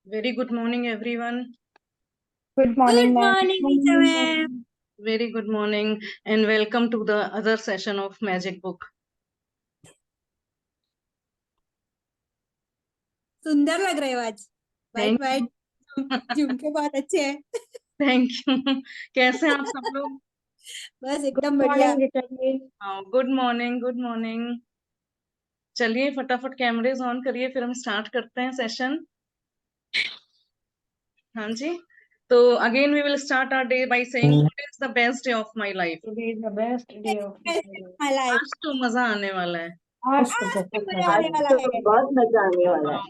Very good morning, everyone. Good Good morning, ma'am. morning, teacher ma'am. Very good morning, and welcome to the other session of Magic Book. सुंदर लग रहे हो आज। Thank white white झुमके बहुत अच्छे हैं। Thank you. कैसे हैं आप सब लोग? बस Good एकदम बढ़िया। morning, Rita ji. Good morning, good morning. चलिए फटाफट कैमरेज ऑन करिए, फिर हम स्टार्ट करते हैं सेशन। हाँ जी। तो again we will start our day by saying today is the best day of my life. Today is the best day of my life. My life। आज तो मजा आने वाला है। आज तो आज बहुत मजा मजा आने आएगा। वाला है। बहुत मजा आने वाला है।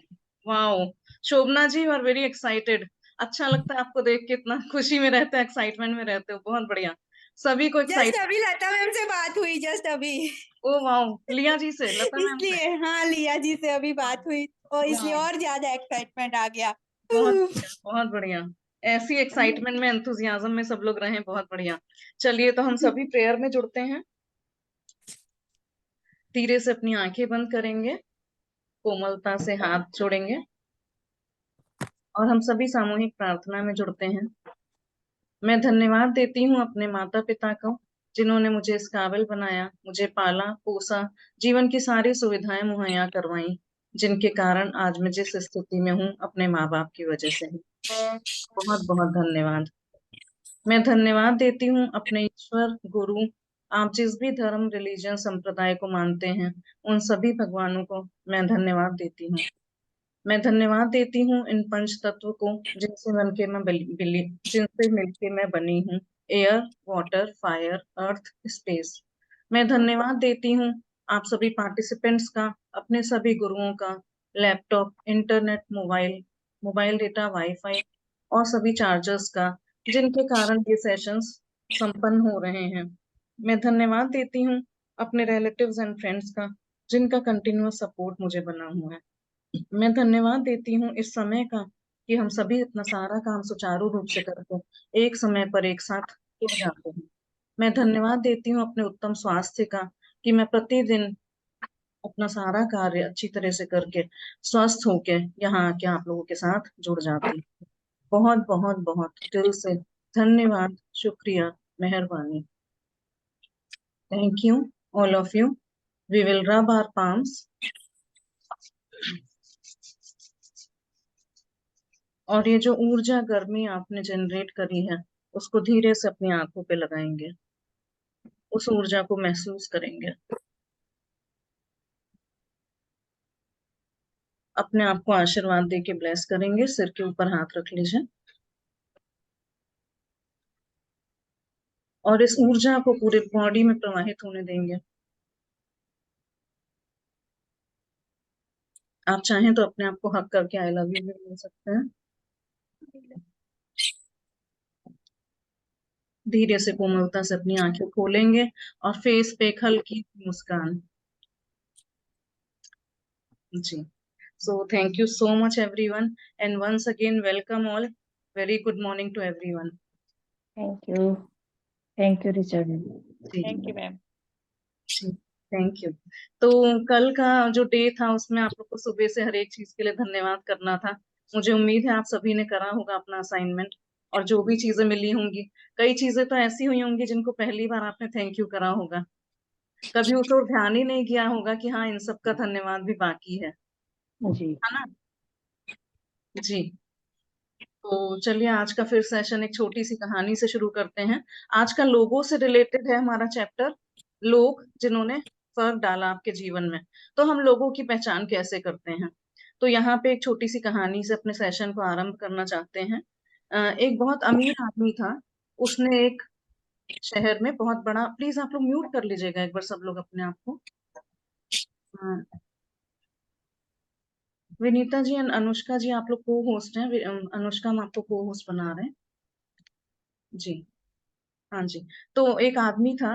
Wow, Shobhana ji, you are very excited. अच्छा लगता है आपको देख के, इतना खुशी में रहते हो, एक्साइटमेंट में रहते हो, बहुत बढ़िया। सभी को जस्ट एक्साइट। अभी लता मैम से बात हुई, जस्ट अभी। ओ वाओ, लिया जी से, लता मैम से। इसलिए हाँ, लिया जी से अभी बात हुई तो इसलिए वाओ, और ज्यादा एक्साइटमेंट आ गया। बहुत बढ़िया, बहुत बढ़िया। ऐसी एक्साइटमेंट में, एंथुजियाज्म में सब लोग रहें, बहुत बढ़िया। चलिए, तो हम सभी प्रेयर में जुड़ते हैं। धीरे से अपनी आंखें बंद करेंगे, कोमलता से हाथ जोड़ेंगे और हम सभी सामूहिक प्रार्थना में जुड़ते हैं। मैं धन्यवाद देती हूँ अपने माता पिता को, जिन्होंने मुझे इस काबिल बनाया, मुझे पाला पोसा, जीवन की सारी सुविधाएं मुहैया करवाई, जिनके कारण आज मैं जिस स्थिति में हूँ अपने माँ बाप की वजह से हूँ। बहुत बहुत धन्यवाद। मैं धन्यवाद देती हूँ अपने ईश्वर, गुरु, आप जिस भी धर्म, रिलीजन, संप्रदाय को मानते हैं, उन सभी भगवानों को मैं धन्यवाद देती हूँ। मैं धन्यवाद देती हूँ इन पंच तत्व को, जिनसे मिलके मैं बनी हूँ। एयर, वाटर, फायर, अर्थ, स्पेस। मैं धन्यवाद देती हूँ आप सभी पार्टिसिपेंट्स का, अपने सभी गुरुओं का, laptop, internet, mobile, mobile data, wifi और सभी चार्जर्स का, जिनके कारण ये सेशंस संपन्न हो रहे हैं। मैं धन्यवाद देती हूँ अपने रिलेटिव्स एंड फ्रेंड्स का, जिनका कंटिन्यूअस सपोर्ट मुझे बना हुआ है। मैं धन्यवाद देती हूँ इस समय का, कि हम सभी अपना सारा काम सुचारू रूप से करके एक समय पर एक साथ जुड़ जाते हैं। मैं धन्यवाद देती हूँ अपने उत्तम स्वास्थ्य का, कि मैं प्रतिदिन अपना सारा कार्य अच्छी तरह से करके स्वस्थ होके यहाँ आके आप लोगों के साथ जुड़ जाती हूँ। बहुत बहुत बहुत दिल से धन्यवाद, शुक्रिया, मेहरबानी। Thank you all of you. We will rub our palms और ये जो ऊर्जा गर्मी आपने जनरेट करी है, उसको धीरे से अपनी आंखों पे लगाएंगे, उस ऊर्जा को महसूस करेंगे, अपने आप को आशीर्वाद दे के ब्लेस करेंगे। सिर के ऊपर हाथ रख लीजिए और इस ऊर्जा को पूरे बॉडी में प्रवाहित होने देंगे। आप चाहें तो अपने आप को हक करके आई लव यू भी बोल सकते हैं। धीरे से कोमलता से अपनी आंखें खोलेंगे और फेस पे एक हल्की मुस्कान। जी। So thank you so much everyone, and once again welcome all. Very good morning to everyone. Thank you. Thank you, Richard. जी थैंक यू मैम। जी, थैंक यू। तो कल का जो डे था, उसमें आप लोग को सुबह से हर एक चीज के लिए धन्यवाद करना था। मुझे उम्मीद है आप सभी ने करा होगा अपना असाइनमेंट, और जो भी चीजें मिली होंगी, कई चीजें तो ऐसी हुई होंगी जिनको पहली बार आपने थैंक यू करा होगा, कभी उस ओर ध्यान ही नहीं किया होगा कि हाँ, इन सब का धन्यवाद भी बाकी जी। है ना। जी। तो चलिए, आज का फिर सेशन एक छोटी सी कहानी से शुरू करते हैं। आज का लोगों से रिलेटेड है हमारा चैप्टर, लोग जिन्होंने फर्क डाला आपके जीवन में। तो हम लोगों की पहचान कैसे करते हैं? तो यहाँ पे एक छोटी सी कहानी से अपने सेशन को आरंभ करना चाहते हैं। एक बहुत अमीर आदमी था। उसने एक शहर में बहुत बड़ा, प्लीज आप लोग म्यूट कर लीजिएगा एक बार सब लोग अपने आप को। विनीता जी एंड अनुष्का जी, आप लोग को होस्ट हैं। अनुष्का, हम आपको को होस्ट बना रहे हैं। जी। हाँ जी। तो एक आदमी था,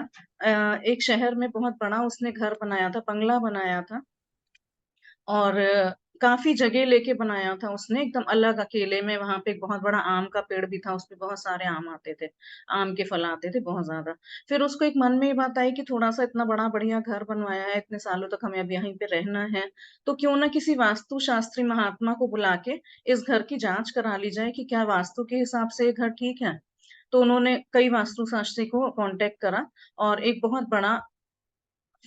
एक शहर में बहुत बड़ा उसने घर बनाया था, बंगला बनाया था। और काफी जगह लेके बनाया था उसने, एकदम अलग अकेले में। वहां पे एक बहुत बड़ा आम का पेड़ भी था, उसपे बहुत सारे आम आते थे, आम के फल आते थे बहुत ज्यादा। फिर उसको एक मन में ये बात आई कि थोड़ा सा इतना बड़ा बढ़िया घर बनवाया है, इतने सालों तक हमें अब यहीं पे रहना है, तो क्यों ना किसी वास्तु शास्त्री महात्मा को बुला के इस घर की जांच करा ली जाए कि क्या वास्तु के हिसाब से ये घर ठीक है। तो उन्होंने कई वास्तु शास्त्री को कांटेक्ट करा, और एक बहुत बड़ा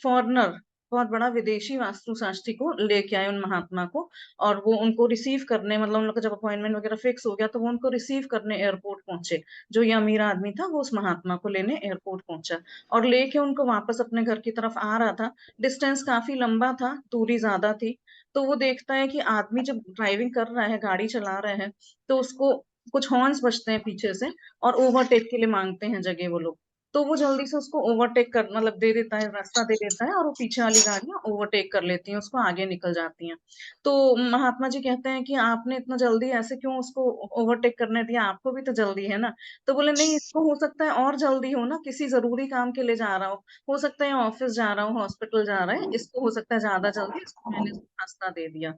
फॉरेनर, बहुत बड़ा विदेशी वास्तु शास्त्री को लेके आए, उन महात्मा को। और वो उनको रिसीव करने, मतलब उन लोग का जब अपॉइंटमेंट वगैरह फिक्स हो गया तो वो उनको रिसीव करने एयरपोर्ट पहुंचे। जो ये अमीर आदमी था वो उस महात्मा को लेने एयरपोर्ट पहुंचा, और लेके उनको वापस अपने घर की तरफ आ रहा था। डिस्टेंस काफी लंबा था, दूरी ज्यादा थी। तो वो देखता है कि आदमी जब ड्राइविंग कर रहा है, गाड़ी चला रहा है, तो उसको कुछ हॉर्न्स बजते हैं पीछे से, और ओवरटेक के लिए मांगते हैं जगह वो लोग। तो वो जल्दी से उसको ओवरटेक कर, मतलब दे देता है, रास्ता दे देता है, और वो पीछे वाली गाड़ियां ओवरटेक कर लेती हैं उसको, आगे निकल जाती हैं। तो महात्मा जी कहते हैं कि आपने इतना जल्दी ऐसे क्यों उसको ओवरटेक करने दिया, आपको भी तो जल्दी है ना। तो बोले नहीं, इसको हो सकता है और जल्दी हो ना, किसी जरूरी काम के लिए जा रहा हो सकता है ऑफिस जा रहा हो, हॉस्पिटल जा रहा है, इसको हो सकता है ज्यादा जल्दी, इसको मैंने रास्ता दे दिया।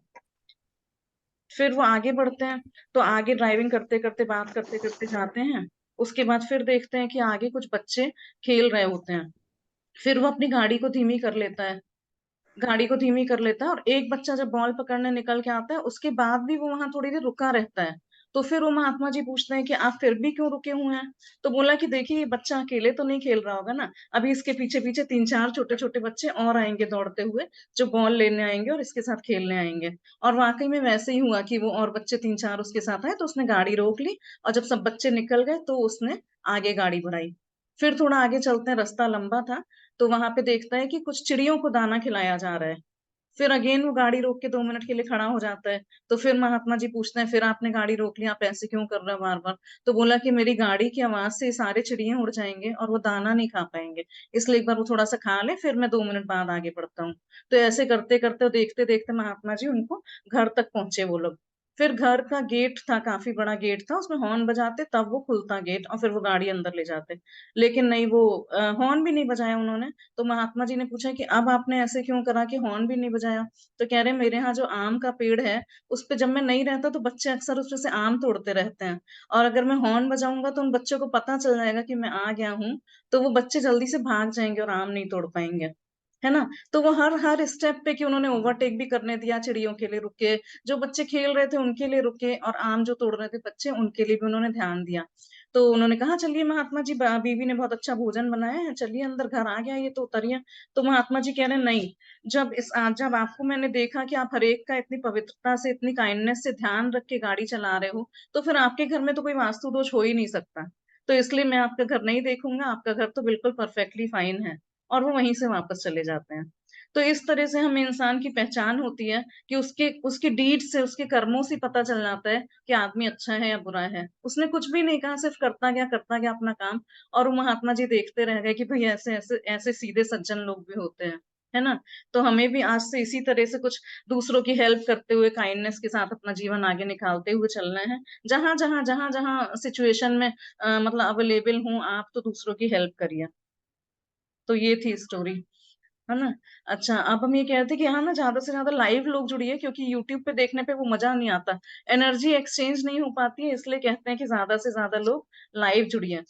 फिर वो आगे बढ़ते हैं, तो आगे ड्राइविंग करते करते, बात करते करते जाते हैं। उसके बाद फिर देखते हैं कि आगे कुछ बच्चे खेल रहे होते हैं। फिर वो अपनी गाड़ी को धीमी कर लेता है, गाड़ी को धीमी कर लेता है, और एक बच्चा जब बॉल पकड़ने निकल के आता है उसके बाद भी वो वहां थोड़ी देर रुका रहता है। तो फिर वो महात्मा जी पूछते हैं कि आप फिर भी क्यों रुके हुए हैं। तो बोला कि देखिए, ये बच्चा अकेले तो नहीं खेल रहा होगा ना, अभी इसके पीछे पीछे 3-4 छोटे छोटे बच्चे और आएंगे दौड़ते हुए, जो बॉल लेने आएंगे और इसके साथ खेलने आएंगे। और वाकई में वैसे ही हुआ कि वो और बच्चे 3-4 उसके साथ आए, तो उसने गाड़ी रोक ली, और जब सब बच्चे निकल गए तो उसने आगे गाड़ी बढ़ाई। फिर थोड़ा आगे चलते हैं, रास्ता लंबा था, तो वहां पे देखता है कि कुछ चिड़ियों को दाना खिलाया जा रहा है। फिर अगेन वो गाड़ी रोक के 2 मिनट के लिए खड़ा हो जाता है। तो फिर महात्मा जी पूछते हैं, फिर आपने गाड़ी रोक ली, आप ऐसे क्यों कर रहे हो बार बार। तो बोला कि मेरी गाड़ी की आवाज से ये सारे चिड़िया उड़ जाएंगे और वो दाना नहीं खा पाएंगे, इसलिए एक बार वो थोड़ा सा खा ले, फिर मैं 2 मिनट बाद आगे बढ़ता हूँ। तो ऐसे करते करते, देखते देखते महात्मा जी उनको घर तक पहुंचे वो लोग। फिर घर का गेट था, काफी बड़ा गेट था, उसमें हॉर्न बजाते तब वो खुलता गेट, और फिर वो गाड़ी अंदर ले जाते। लेकिन नहीं, वो हॉर्न भी नहीं बजाया उन्होंने। तो महात्मा जी ने पूछा कि अब आपने ऐसे क्यों करा कि हॉर्न भी नहीं बजाया। तो कह रहे, मेरे यहाँ जो आम का पेड़ है, उस पे जब मैं नहीं रहता तो बच्चे अक्सर उस पे से आम तोड़ते रहते हैं, और अगर मैं हॉर्न बजाऊंगा तो उन बच्चों को पता चल जाएगा कि मैं आ गया हूँ, तो वो बच्चे जल्दी से भाग जाएंगे और आम नहीं तोड़ पाएंगे, है ना। तो वो हर हर स्टेप पे, कि उन्होंने ओवरटेक भी करने दिया, चिड़ियों के लिए रुके, जो बच्चे खेल रहे थे उनके लिए रुके, और आम जो तोड़ रहे थे बच्चे उनके लिए भी उन्होंने ध्यान दिया। तो उन्होंने कहा, चलिए महात्मा जी, बीवी ने बहुत अच्छा भोजन बनाया है, चलिए अंदर, घर आ गया ये तो, उतरिए। तो महात्मा जी कह रहे, नहीं, जब आपको मैंने देखा कि आप हर एक का इतनी पवित्रता से, इतनी काइंडनेस से ध्यान रख के गाड़ी चला रहे हो, तो फिर आपके घर में तो कोई वास्तु दोष हो ही नहीं सकता। तो इसलिए मैं आपका घर नहीं देखूंगा, आपका घर तो बिल्कुल परफेक्टली फाइन है। और वो वहीं से वापस चले जाते हैं। तो इस तरह से हमें इंसान की पहचान होती है, कि उसके उसकी डीड से, उसके कर्मों से पता चल जाता है कि आदमी अच्छा है या बुरा है। उसने कुछ भी नहीं कहा, सिर्फ करता गया अपना काम। और वो महात्मा जी देखते रह गए कि भाई ऐसे ऐसे ऐसे सीधे सज्जन लोग भी होते हैं, है ना। तो हमें भी आज से इसी तरह से कुछ दूसरों की हेल्प करते हुए, काइंडनेस के साथ अपना जीवन आगे निकालते हुए चलना है। जहां जहां सिचुएशन में मतलब अवेलेबल हूँ आप, तो दूसरों की हेल्प करिए। तो ये थी स्टोरी, है ना। अच्छा, अब हम ये कहते हैं कि हाँ ना, ज्यादा से ज्यादा लाइव लोग जुड़िए, क्योंकि यूट्यूब पे देखने पे वो मजा नहीं आता, एनर्जी एक्सचेंज नहीं हो पाती है, इसलिए कहते हैं कि ज्यादा से ज्यादा लोग लाइव जुड़िए।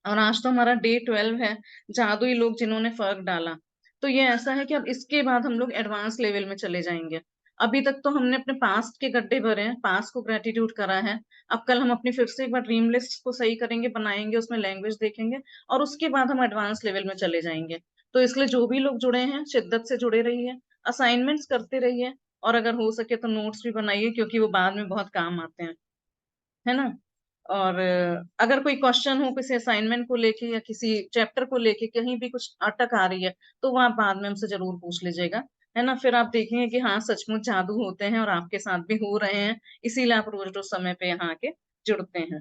और आज तो हमारा डे 12 है, जादुई लोग जिन्होंने फर्क डाला। तो ये ऐसा है कि अब इसके बाद हम लोग एडवांस लेवल में चले जाएंगे। अभी तक तो हमने अपने पास्ट के गड्ढे भरे हैं, पास्ट को ग्रेटिट्यूड करा है। अब कल हम अपनी फिर से एक बार ड्रीम लिस्ट को सही करेंगे, बनाएंगे, उसमें लैंग्वेज देखेंगे, और उसके बाद हम एडवांस लेवल में चले जाएंगे। तो इसलिए जो भी लोग जुड़े हैं, शिद्दत से जुड़े रहिए, असाइनमेंट्स करते रहिए, और अगर हो सके तो नोट्स भी बनाइए, क्योंकि वो बाद में बहुत काम आते हैं, है ना। और अगर कोई क्वेश्चन हो किसी असाइनमेंट को लेके या किसी चैप्टर को लेके, कहीं भी कुछ अटक आ रही है, तो वो आप बाद में हमसे जरूर पूछ लीजिएगा, है ना। फिर आप देखेंगे कि हाँ, सचमुच जादू होते हैं और आपके साथ भी हो रहे हैं, इसीलिए आप रोज रोज समय पे यहाँ आके जुड़ते हैं।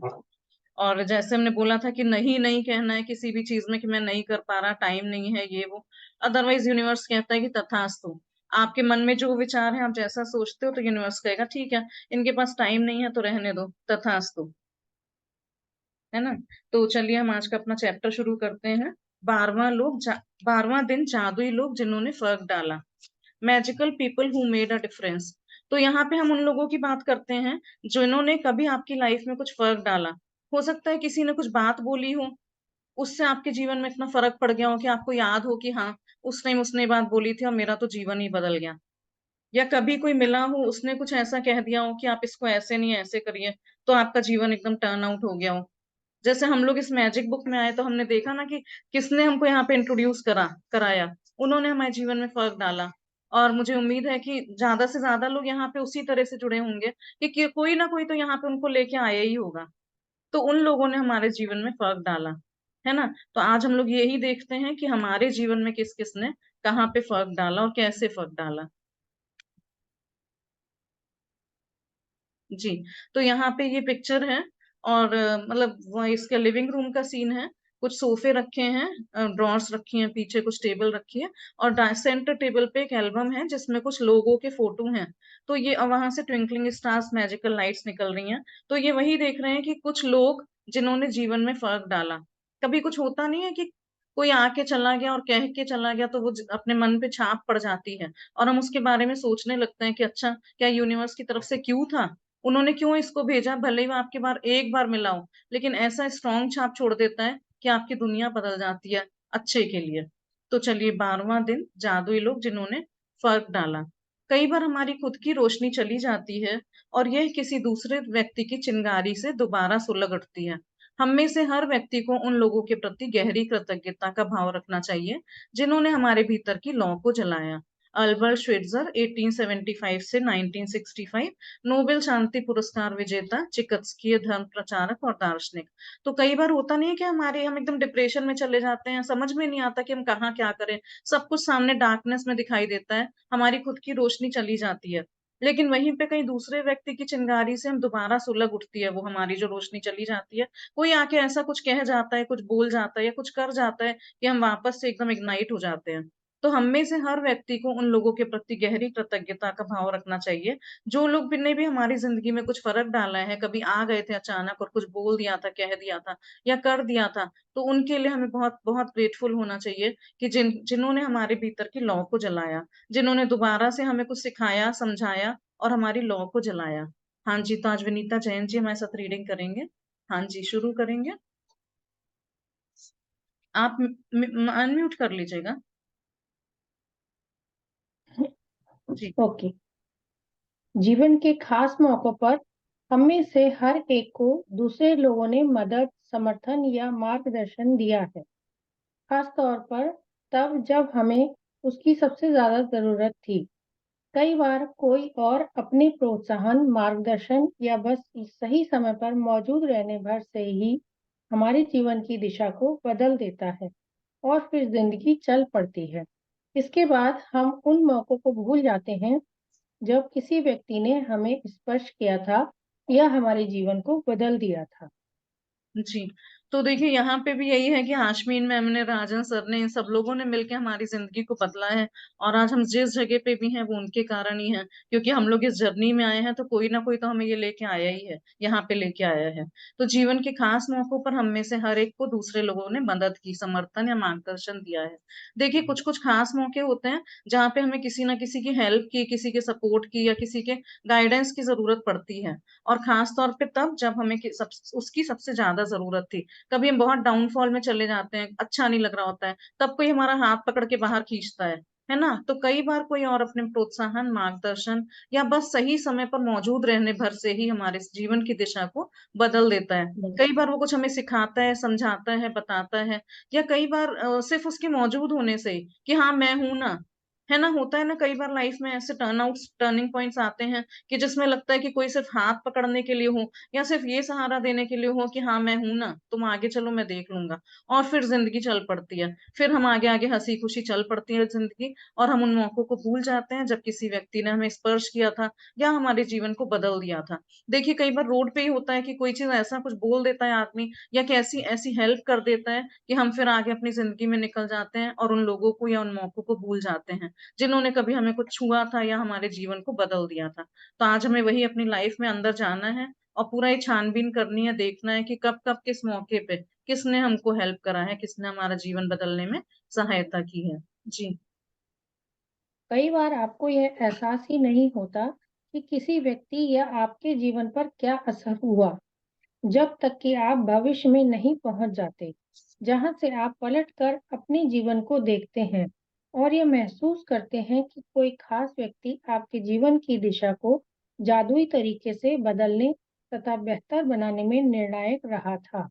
और जैसे हमने बोला था कि नहीं नहीं कहना है किसी भी चीज में कि मैं नहीं कर पा रहा, टाइम नहीं है, ये वो। अदरवाइज यूनिवर्स कहता है कि तथास्तु। आपके मन में जो विचार है, आप जैसा सोचते हो, तो यूनिवर्स कहेगा ठीक है, इनके पास टाइम नहीं है तो रहने दो, तथास्तु, है ना। तो चलिए हम आज का अपना चैप्टर शुरू करते हैं। 12वां दिन, जादुई लोग जिन्होंने फर्क डाला, magical people who made a difference. तो यहाँ पे हम उन लोगों की बात करते हैं जिन्होंने कभी आपकी लाइफ में कुछ फर्क डाला। हो सकता है किसी ने कुछ बात बोली हो, उससे आपके जीवन में इतना फर्क पड़ गया हो कि आपको याद हो कि हाँ, उस टाइम उसने बात बोली थी और मेरा तो जीवन ही बदल गया। या कभी कोई मिला हो, उसने कुछ ऐसा कह दिया हो कि आप इसको ऐसे नहीं ऐसे करिए, तो आपका जीवन एकदम टर्न आउट हो गया हो। जैसे हम लोग इस मैजिक बुक में आए तो हमने देखा ना कि किसने हमको यहाँ पे इंट्रोड्यूस कराया, उन्होंने हमारे जीवन में फर्क डाला। और मुझे उम्मीद है कि ज्यादा से ज्यादा लोग यहाँ पे उसी तरह से जुड़े होंगे कि कोई ना कोई तो यहाँ पे उनको लेके आया ही होगा। तो उन लोगों ने हमारे जीवन में फर्क डाला, है ना। तो आज हम लोग यही देखते हैं कि हमारे जीवन में किस किस ने कहाँ पे फर्क डाला और कैसे फर्क डाला। जी। तो यहाँ पे ये पिक्चर है और मतलब वो इसका लिविंग रूम का सीन है। कुछ सोफे रखे हैं, ड्रॉर्स रखी हैं, पीछे कुछ टेबल रखी है और सेंटर टेबल पे एक एल्बम है जिसमें कुछ लोगों के फोटो हैं। तो ये वहां से ट्विंकलिंग स्टार्स मैजिकल लाइट्स निकल रही हैं। तो ये वही देख रहे हैं कि कुछ लोग जिन्होंने जीवन में फर्क डाला। कभी कुछ होता नहीं है कि कोई आके चला गया और कह के चला गया, तो वो अपने मन पे छाप पड़ जाती है और हम उसके बारे में सोचने लगते हैं कि अच्छा, क्या यूनिवर्स की तरफ से क्यों था, उन्होंने क्यों इसको भेजा, भले ही वो आपके बार एक बार मिला हो, लेकिन ऐसा स्ट्रॉन्ग छाप छोड़ देता है कि आपकी दुनिया बदल जाती है अच्छे के लिए। तो चलिए, 12वां दिन, जादुई लोग जिन्होंने फर्क डाला। कई बार हमारी खुद की रोशनी चली जाती है और यह किसी दूसरे व्यक्ति की चिंगारी से दोबारा सुलग उठती है। हम में से हर व्यक्ति को उन लोगों के प्रति गहरी कृतज्ञता का भाव रखना चाहिए जिन्होंने हमारे भीतर की लौ को जलाया। अल्बर्ट श्वेट्जर, 1875 से 1965, नोबेल शांति पुरस्कार विजेता, चिकित्सकीय धर्म प्रचारक और दार्शनिक। तो कई बार होता नहीं है कि हम एकदम डिप्रेशन में चले जाते हैं, समझ में नहीं आता कि हम कहाँ क्या करें, सब कुछ सामने डार्कनेस में दिखाई देता है, हमारी खुद की रोशनी चली जाती है। लेकिन वहीं पे कहीं दूसरे व्यक्ति की चिंगारी से हम दोबारा सुलग उठती है वो हमारी जो रोशनी चली जाती है। कोई आके ऐसा कुछ कह जाता है, कुछ बोल जाता है या कुछ कर जाता है कि हम वापस से एकदम इग्नाइट हो जाते हैं। तो हम में से हर व्यक्ति को उन लोगों के प्रति गहरी कृतज्ञता का भाव रखना चाहिए जो लोग भी ने भी हमारी जिंदगी में कुछ फर्क डाला है। कभी आ गए थे अचानक और कुछ बोल दिया था, कह दिया था या कर दिया था, तो उनके लिए हमें बहुत बहुत ग्रेटफुल होना चाहिए कि जिन्होंने हमारे भीतर की लौ को जलाया, जिन्होंने दोबारा से हमें कुछ सिखाया, समझाया और हमारी लौ को जलाया। हाँ जी, तो आज विनीता जैन जी हमारे साथ रीडिंग करेंगे। हाँ जी, शुरू करेंगे। आप अनम्यूट कर लीजिएगा जी। ओके। जीवन के खास मौकों पर हम में से हर एक को दूसरे लोगों ने मदद, समर्थन या मार्गदर्शन दिया है, खास तौर पर तब जब हमें उसकी सबसे ज्यादा जरूरत थी। कई बार कोई और अपने प्रोत्साहन, मार्गदर्शन या बस सही समय पर मौजूद रहने भर से ही हमारे जीवन की दिशा को बदल देता है और फिर जिंदगी चल पड़ती है। इसके बाद हम उन मौकों को भूल जाते हैं जब किसी व्यक्ति ने हमें स्पर्श किया था या हमारे जीवन को बदल दिया था। जी। तो देखिए, यहाँ पे भी यही है कि हाशमीन मैम ने, राजन सर ने, इन सब लोगों ने मिलकर हमारी जिंदगी को बदला है। और आज हम जिस जगह पे भी हैं वो उनके कारण ही है, क्योंकि हम लोग इस जर्नी में आए हैं तो कोई ना कोई तो हमें ये लेके आया ही है, यहाँ पे लेके आया है। तो जीवन के खास मौकों पर हम में से हर एक को दूसरे लोगों ने मदद की, समर्थन या मार्गदर्शन दिया है। देखिए, कुछ कुछ खास मौके होते हैं जहाँ पे हमें किसी ना किसी की हेल्प की, किसी के सपोर्ट की या किसी के गाइडेंस की जरूरत पड़ती है। और खास तौर पे तब जब हमें उसकी सबसे ज्यादा जरूरत थी। कभी हम बहुत डाउनफॉल में चले जाते हैं, अच्छा नहीं लग रहा होता है, तब कोई हमारा हाथ पकड़ के बाहर खींचता है ना। तो कई बार कोई और अपने प्रोत्साहन, मार्गदर्शन या बस सही समय पर मौजूद रहने भर से ही हमारे जीवन की दिशा को बदल देता है। कई बार वो कुछ हमें सिखाता है, समझाता है, बताता है। या कई बार सिर्फ उसके मौजूद होने से ही कि हाँ मैं हूं ना, है ना। होता है ना, कई बार लाइफ में ऐसे टर्निंग पॉइंट्स आते हैं कि जिसमें लगता है कि कोई सिर्फ हाथ पकड़ने के लिए हो या सिर्फ ये सहारा देने के लिए हो कि हाँ मैं हूं ना, तुम आगे चलो मैं देख लूंगा। और फिर जिंदगी चल पड़ती है, फिर हम आगे आगे हंसी खुशी चल पड़ती है जिंदगी, और हम उन मौकों को भूल जाते हैं जब किसी व्यक्ति ने हमें स्पर्श किया था या हमारे जीवन को बदल दिया था। देखिए, कई बार रोड पे ही होता है कि कोई चीज ऐसा कुछ बोल देता है आदमी या कैसी ऐसी हेल्प कर देता है कि हम फिर आगे अपनी जिंदगी में निकल जाते हैं और उन लोगों को या उन मौकों को भूल जाते हैं जिन्होंने कभी हमें कुछ छुआ था या हमारे जीवन को बदल दिया था। तो आज हमें वही अपनी लाइफ में अंदर जाना है और पूरा ये छानबीन करनी है, देखना है कि कब कब किस मौके पे किसने हमको हेल्प करा है, किसने हमारा जीवन बदलने में सहायता की है। जी। कई बार आपको यह एहसास ही नहीं होता कि किसी व्यक्ति या आपके जीवन पर क्या असर हुआ, जब तक कि आप भविष्य में नहीं पहुंच जाते, जहां से आप पलटकर अपने जीवन को देखते हैं और ये महसूस करते हैं कि कोई खास व्यक्ति आपके जीवन की दिशा को जादुई तरीके से बदलने तथा बेहतर बनाने में निर्णायक रहा था।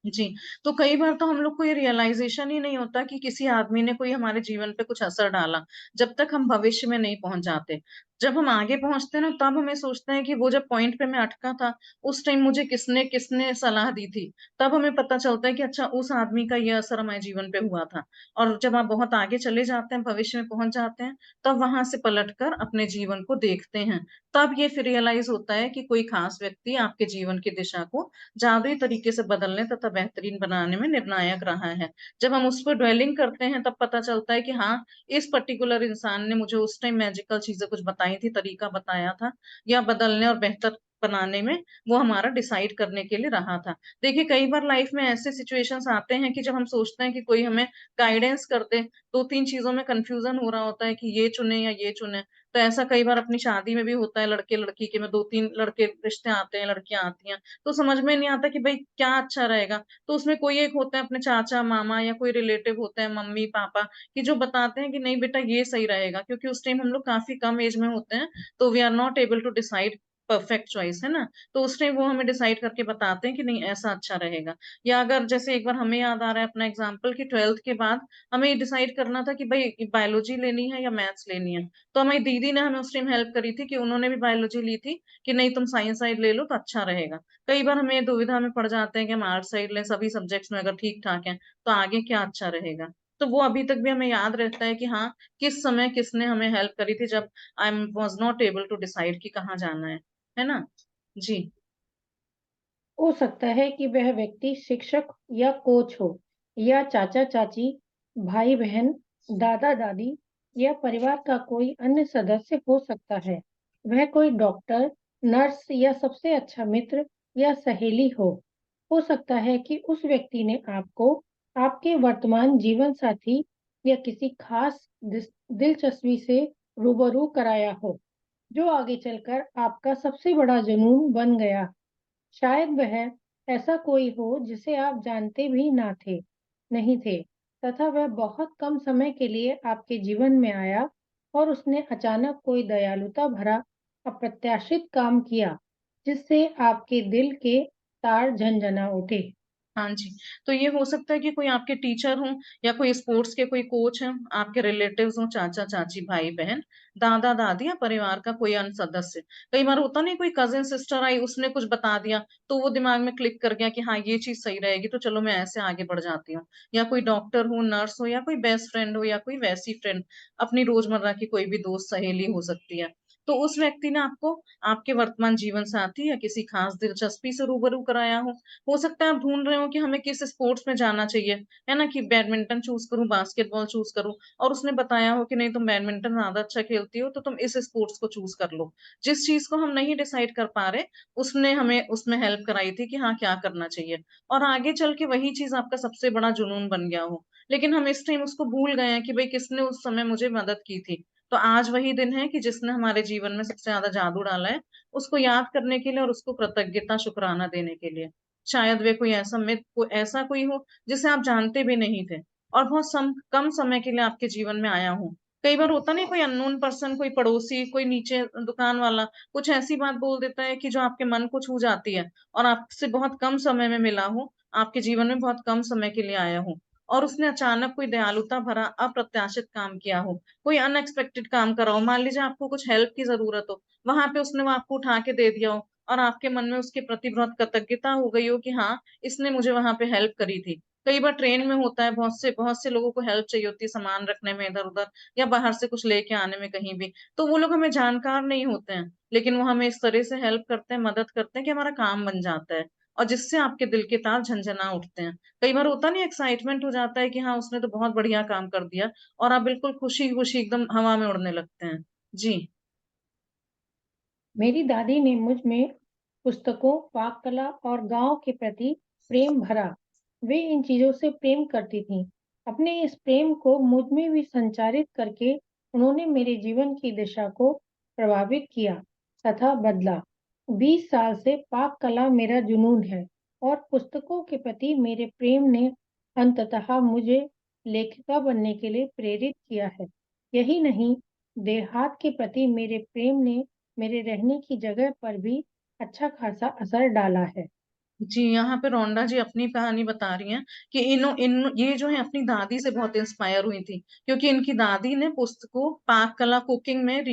जी, तो कई बार तो हम लोग को ये रियलाइज़ेशन ही नहीं होता कि किसी आदमी ने कोई हमारे जीवन पे कुछ असर डाला, जब तक हम भविष्य में नहीं पहुँच जाते। जब हम आगे पहुँचते हैं ना, तब हमें सोचते हैं कि वो जब पॉइंट पे मैं अटका था, उस टाइम मुझे किसने किसने सलाह दी थी। तब हमें पता चलता है कि अच्छा उस आदमी का ये असर हमारे जीवन पे हुआ था। और जब आप बहुत आगे चले जाते हैं, भविष्य में पहुँच जाते हैं, तब वहाँ से पलटकर अपने जीवन को देखते हैं। तब ये फिर रियलाइज़ होता है कि कोई खास व्यक्ति आपके जीवन की दिशा को जादुई तरीके से बदलने तथा बेहतरीन बनाने में निर्णायक रहा है। जब हम उस पर ड्वेलिंग करते हैं तब पता चलता है कि हाँ, इस पर्टिकुलर इंसान ने मुझे उस टाइम मैजिकल चीज़ें कुछ बताई थी, तरीका बताया था या बदलने और बेहतर बनाने में वो हमारा डिसाइड करने के लिए रहा था। देखिए कई बार लाइफ में ऐसे सिचुएशंस आते हैं कि जब हम सोचते हैं कि कोई हमें गाइडेंस कर दे, 2-3 चीज़ों में कन्फ्यूज़न हो रहा होता है कि ये चुनें या ये चुनें। तो ऐसा कई बार अपनी शादी में भी होता है लड़के-लड़की के में 2-3 लड़के रिश्ते आते हैं, लड़कियाँ आती हैं। तो समझ में नहीं आता कि भाई क्या अच्छा रहेगा। तो उसमें कोई एक होता है अपने चाचा, मामा या कोई रिलेटिव होते हैं मम्मी-पापा कि जो बताते हैं कि नहीं बेटा ये सही रहेगा क्योंकि उस टाइम हम लोग काफ़ी कम एज में होते हैं, तो we are not able to decide perfect choice, है ना? तो उस टाइम वो हमें डिसाइड करके बताते हैं कि नहीं ऐसा अच्छा रहेगा। या अगर जैसे एक बार हमें याद आ रहा है अपना एग्ज़ाम्पल कि 12th के बाद हमें ये डिसाइड करना था कि भई बायोलॉजी लेनी है या मैथ्स लेनी है। तो हमारी दीदी ने हमें उस टाइम हेल्प करी थी कि उन्होंने भी बायोलॉजी ली थी कि नहीं तुम साइंस साइड ले लो तो अच्छा रहेगा। कई बार हमें दुविधा में पड़ जाते हैं कि हम आर्ट्स साइड लें, सभी सब्जेक्ट्स में अगर ठीक-ठाक हैं, तो आगे क्या अच्छा रहेगा। तो वो अभी तक भी हमें याद रहता है कि हाँ, किस समय किसने हमें हेल्प करी थी जब I am was not able to decide कि कहाँ जाना है ना? जी। हो सकता है कि वह व्यक्ति शिक्षक या कोच हो, या चाचा-चाची, भाई-बहन, दादा-दादी या परिवार का कोई अन्य सदस्य हो सकता है। वह कोई डॉक्टर, नर्स या सबसे अच्छा मित्र या सहेली हो। हो सकता है कि उस व्यक्ति ने आपको आपके वर्तमान जीवन साथी या किसी खास दिलचस्पी से रूबरू कराया हो, जो आगे चलकर आपका सबसे बड़ा जुनून बन गया। शायद वह ऐसा कोई हो जिसे आप जानते भी नहीं थे, तथा वह बहुत कम समय के लिए आपके जीवन में आया और उसने अचानक कोई दयालुता भरा अप्रत्याशित काम किया, जिससे आपके दिल के तार झनझना उठे। हाँ जी, तो ये हो सकता है कि कोई आपके टीचर हों या कोई स्पोर्ट्स के कोई कोच हों, आपके रिलेटिव्स हों, चाचा-चाची, भाई-बहन, दादा-दादी या परिवार का कोई अन्य सदस्य। कई बार होता नहीं कोई कज़िन सिस्टर आई, उसने कुछ बता दिया, तो वो दिमाग में क्लिक कर गया कि हाँ, ये चीज़ सही रहेगी, तो चलो मैं ऐसे आगे बढ़ जाती हूँ। या कोई डॉक्टर हो, नर्स हो या कोई बेस्ट फ्रेंड हो या कोई वैसी फ्रेंड, अपनी रोज़मर्रा की कोई भी दोस्त, सहेली हो सकती है। तो उस व्यक्ति ने आपको आपके वर्तमान जीवन साथी या किसी खास दिलचस्पी से रूबरू कराया हो सकता है आप ढूँढ रहे हो कि हमें किस स्पोर्ट्स में जाना चाहिए, है ना? कि बैडमिंटन चूज़ करूँ, बास्केटबॉल चूज़ करूँ और उसने बताया हो कि नहीं तुम बैडमिंटन ज़्यादा अच्छा खेलती हो, तो तुम इस स्पोर्ट्स को चूज़ कर लो। जिस चीज़ को हम नहीं डिसाइड कर पा रहे, उसने हमें उसमें हेल्प कराई थी कि हाँ, क्या करना चाहिए और आगे चल के वही चीज़ आपका सबसे बड़ा जुनून बन गया हो। लेकिन हम इस टाइम उसको भूल गए हैं कि भई किसने उस समय मुझे मदद की थी। तो आज वही दिन है कि जिसने हमारे जीवन में सबसे ज़्यादा जादू डाला है, उसको याद करने के लिए और उसको कृतज्ञता, शुकराना देने के लिए। शायद वे कोई ऐसा कोई हो जिसे आप जानते भी नहीं थे और बहुत कम समय के लिए आपके जीवन में आया हो। कई बार होता नहीं कोई अननोन पर्सन, कोई पड़ोसी, कोई नीचे दुकान वाला कुछ ऐसी बात बोल देता है कि जो आपके मन को छू जाती है और आपसे बहुत कम समय में मिला हो, आपके जीवन में बहुत कम समय के लिए आया हो और उसने अचानक कोई दयालुता भरा अप्रत्याशित काम किया हो, कोई अनएक्सपेक्टेड काम करा हो। मान लीजिए आपको कुछ हेल्प की ज़रूरत हो, वहाँ पे उसने वो आपको उठा के दे दिया हो और आपके मन में उसके प्रति बहुत कृतज्ञता हो गई हो कि हाँ, इसने मुझे वहाँ पे हेल्प करी थी। कई बार ट्रेन में होता है, बहुत से लोगों को हेल्प चाहिए होती है सामान रखने में इधर-उधर या बाहर से कुछ लेके आने में कहीं भी। तो वो लोग हमें जानकार नहीं होते हैं, लेकिन वो हमें इस तरह से हेल्प करते हैं, मदद करते हैं कि हमारा काम बन जाता है और जिससे आपके दिल के तार झनझना उठते हैं। कई बार होता नहीं एक्साइटमेंट हो जाता है कि हाँ, उसने तो बहुत बढ़िया काम कर दिया और आप बिल्कुल खुशी-खुशी एकदम हवा में उड़ने लगते हैं। जी। मेरी दादी ने मुझ में पुस्तकों, पाक कला और गांव के प्रति प्रेम भरा। वे इन चीजों से प्रेम करती थीं। अपने इस प्रेम को मुझ में भी संचारित करके उन्होंने मेरे जीवन की दिशा को प्रभावित किया। तथा बदला। 20 साल से पाक कला मेरा जुनून है और पुस्तकों के प्रति मेरे प्रेम ने अंततः मुझे लेखिका बनने के लिए प्रेरित किया है। यही नहीं, देहात के प्रति मेरे प्रेम ने मेरे रहने की जगह पर भी अच्छा खासा असर डाला है। जी, यहाँ पे रोंडा जी अपनी कहानी बता रही हैं कि ये जो है अपनी दादी से बहुत इंस्पायर हुई थी, क्योंकि इनकी दादी ने पुस्तकों, पाक कला, कुकिंग में,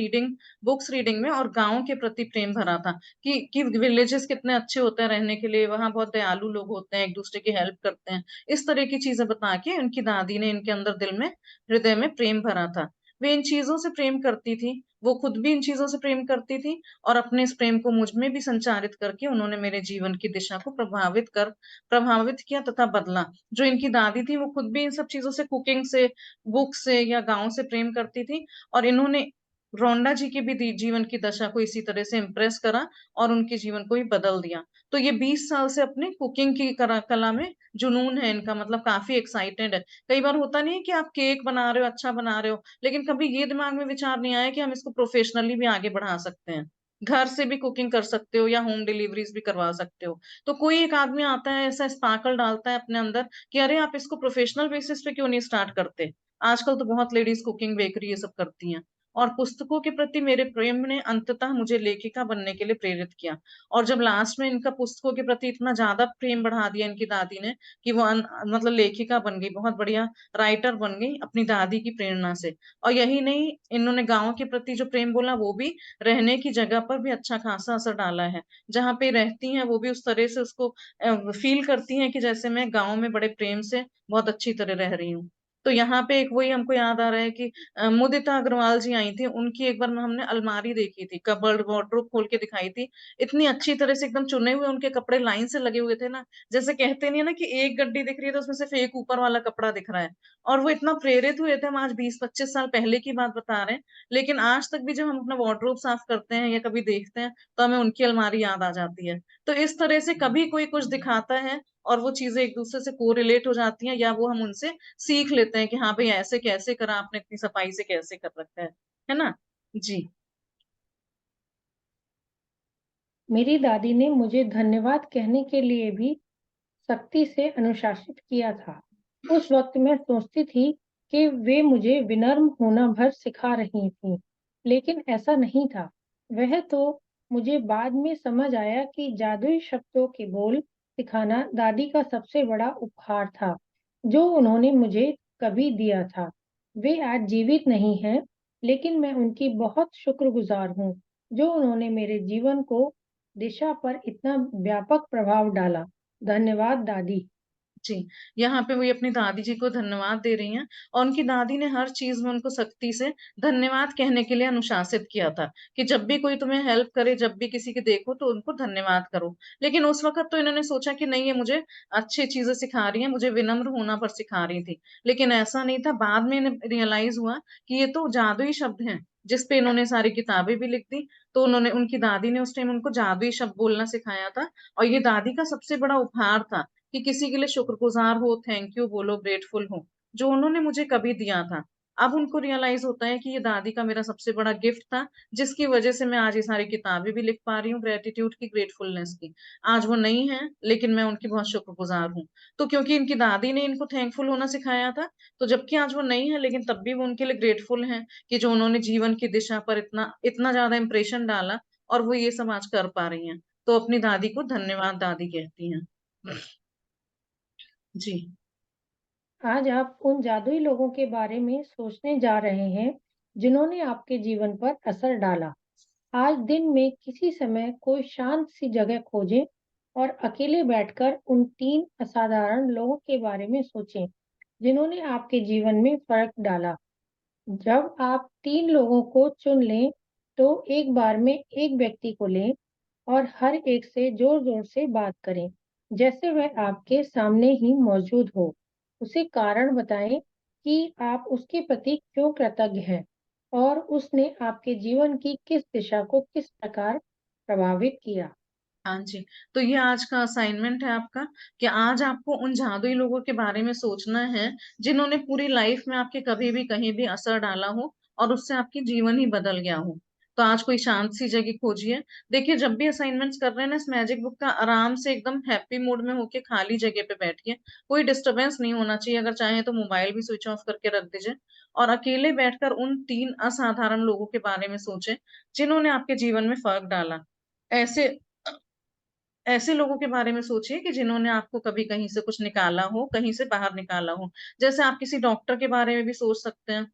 बुक्स रीडिंग में और गाँव के प्रति प्रेम भरा था कि विलेजेस कितने अच्छे होते हैं रहने के लिए, वहां बहुत दयालु लोग होते हैं, एक दूसरे की हेल्प करते हैं। इस तरह की चीजें बता के उनकी दादी ने इनके अंदर दिल में, हृदय में प्रेम भरा था। वे इन चीजों से प्रेम करती थी, वो खुद भी इन चीजों से प्रेम करती थी, और अपने इस प्रेम को मुझ में भी संचारित करके उन्होंने मेरे जीवन की दिशा को प्रभावित किया तथा बदला। जो इनकी दादी थी वो खुद भी इन सब चीजों से, कुकिंग से, बुक से या गांव से प्रेम करती थी, और इन्होंने रोंडा जी की भी जीवन की दशा को इसी तरह से इम्प्रेस करा और उनके जीवन को ही बदल दिया। तो ये 20 साल से अपने कुकिंग की कला में जुनून है इनका, मतलब काफी एक्साइटेड है। कई बार होता नहीं है कि आप केक बना रहे हो, अच्छा बना रहे हो, लेकिन कभी ये दिमाग में विचार नहीं आया कि हम इसको प्रोफेशनली भी आगे बढ़ा सकते हैं। घर से भी कुकिंग कर सकते हो या होम डिलीवरीज भी करवा सकते हो। तो कोई एक आदमी आता है, ऐसा स्पार्कल डालता है अपने अंदर कि अरे आप इसको प्रोफेशनल बेसिस पे क्यों नहीं स्टार्ट करते। आजकल तो बहुत लेडीज कुकिंग, बेकरी ये सब करती हैं। और पुस्तकों के प्रति मेरे प्रेम ने अंततः मुझे लेखिका बनने के लिए प्रेरित किया। और जब लास्ट में इनका पुस्तकों के प्रति इतना ज्यादा प्रेम बढ़ा दिया इनकी दादी ने कि वो मतलब लेखिका बन गई, बहुत बढ़िया राइटर बन गई अपनी दादी की प्रेरणा से। और यही नहीं, इन्होंने गांव के प्रति जो प्रेम बोला वो भी रहने की जगह पर भी अच्छा खासा असर डाला है। जहाँ पे रहती हैं वो भी उस तरह से उसको फील करती हैं कि जैसे मैं गांव में बड़े प्रेम से बहुत अच्छी तरह रह रही हूँ। तो यहाँ पे एक वही हमको याद आ रहा है कि मुदिता अग्रवाल जी आई थी, उनकी एक बार हमने अलमारी देखी थी, कबर्ड वार्डरोब खोल के दिखाई थी। इतनी अच्छी तरह से एकदम चुने हुए उनके कपड़े लाइन से लगे हुए थे ना, जैसे कहते नहीं है ना कि एक गड्डी दिख रही है तो उसमें सिर्फ एक ऊपर वाला कपड़ा दिख रहा है। और वो इतना प्रेरित हुए थे, हम आज 20-25 साल पहले की बात बता रहे हैं, लेकिन आज तक भी जब हम अपना वार्डरोब साफ करते हैं या कभी देखते हैं तो हमें उनकी अलमारी याद आ जाती है। तो इस तरह से कभी कोई कुछ दिखाता है और वो चीजें एक दूसरे से कोरिलेट हो जाती हैं, या वो हम उनसे सीख लेते हैं कि हाँ भाई ऐसे कैसे करा आपने, इतनी सफाई से कैसे कर रखा है ना। जी। मेरी दादी ने मुझे धन्यवाद कहने के लिए भी सख्ती से अनुशासित किया था। उस वक्त मैं सोचती थी कि वे मुझे विनम्र होना भर सिखा रही थीं, लेकिन ऐसा नहीं था। वह तो मुझे बाद में समझ आया कि जादुई शब्दों के बोल सिखाना दादी का सबसे बड़ा उपहार था, जो उन्होंने मुझे कभी दिया था। वे आज जीवित नहीं हैं, लेकिन मैं उनकी बहुत शुक्रगुजार हूँ, जो उन्होंने मेरे जीवन को दिशा पर इतना व्यापक प्रभाव डाला। धन्यवाद दादी। जी, यहाँ पे वही अपनी दादी जी को धन्यवाद दे रही हैं, और उनकी दादी ने हर चीज में उनको सख्ती से धन्यवाद कहने के लिए अनुशासित किया था कि जब भी कोई तुम्हें हेल्प करे, जब भी किसी के देखो तो उनको धन्यवाद करो। लेकिन उस वक्त तो इन्होंने सोचा कि नहीं, ये मुझे अच्छी चीजें सिखा रही है, मुझे विनम्र होना पर सिखा रही थी। लेकिन ऐसा नहीं था, बाद में इन्हें रियलाइज हुआ कि ये तो जादुई शब्द हैं, जिसपे इन्होंने सारी किताबें भी लिख दी। तो उनकी दादी ने उस टाइम उनको जादुई शब्द बोलना सिखाया था। और ये दादी का सबसे बड़ा उपहार था कि किसी के लिए शुक्रगुजार हो, थैंक यू बोलो, ग्रेटफुल हो, जो उन्होंने मुझे कभी दिया था। अब उनको रियलाइज होता है कि ये दादी का मेरा सबसे बड़ा गिफ्ट था, जिसकी वजह से मैं आज ये सारी किताबें भी लिख पा रही हूँ, ग्रेटिट्यूड की, ग्रेटफुलनेस की। आज वो नहीं है, लेकिन मैं उनकी बहुत शुक्रगुजार हूँ। तो क्योंकि इनकी दादी ने इनको थैंकफुल होना सिखाया था, तो जबकि आज वो नहीं है, लेकिन तब भी वो उनके लिए ग्रेटफुल हैं कि जो उन्होंने जीवन की दिशा पर इतना इतना ज्यादा इंप्रेशन डाला, और वो ये सब आज कर पा रही हैं। तो अपनी दादी को धन्यवाद दादी कहती हैं। जी। आज आप उन जादुई लोगों के बारे में सोचने जा रहे हैं, जिन्होंने आपके जीवन पर असर डाला। आज दिन में किसी समय कोई शांत सी जगह खोजें और अकेले बैठकर उन 3 असाधारण लोगों के बारे में सोचें, जिन्होंने आपके जीवन में फर्क डाला। जब आप 3 लोगों को चुन लें, तो एक बार में एक व्यक्ति को लें और हर एक से जोर-जोर से बात करें, जैसे वह आपके सामने ही मौजूद हो। उसे कारण बताएं कि आप उसके प्रति क्यों कृतज्ञ हैं और उसने आपके जीवन की किस दिशा को किस प्रकार प्रभावित किया। हाँ जी। तो ये आज का असाइनमेंट है आपका, कि आज आपको उन जादुई लोगों के बारे में सोचना है, जिन्होंने पूरी लाइफ में आपके कभी भी कहीं भी असर डाला हो और उससे आपकी जीवन ही बदल गया हो। तो आज कोई शांत सी जगह खोजिए। देखिए जब भी असाइनमेंट्स कर रहे हैं ना, इस मैजिक बुक का आराम से एकदम हैप्पी मूड में होके खाली जगह पे बैठिए। कोई डिस्टरबेंस नहीं होना चाहिए, अगर चाहे तो मोबाइल भी स्विच ऑफ करके रख दीजिए और अकेले बैठकर उन 3 असाधारण लोगों के बारे में सोचें जिन्होंने आपके जीवन में फर्क डाला। ऐसे ऐसे लोगों के बारे में सोचिए कि जिन्होंने आपको कभी कहीं से कुछ निकाला हो, कहीं से बाहर निकाला हो। जैसे आप किसी डॉक्टर के बारे में भी सोच सकते हैं,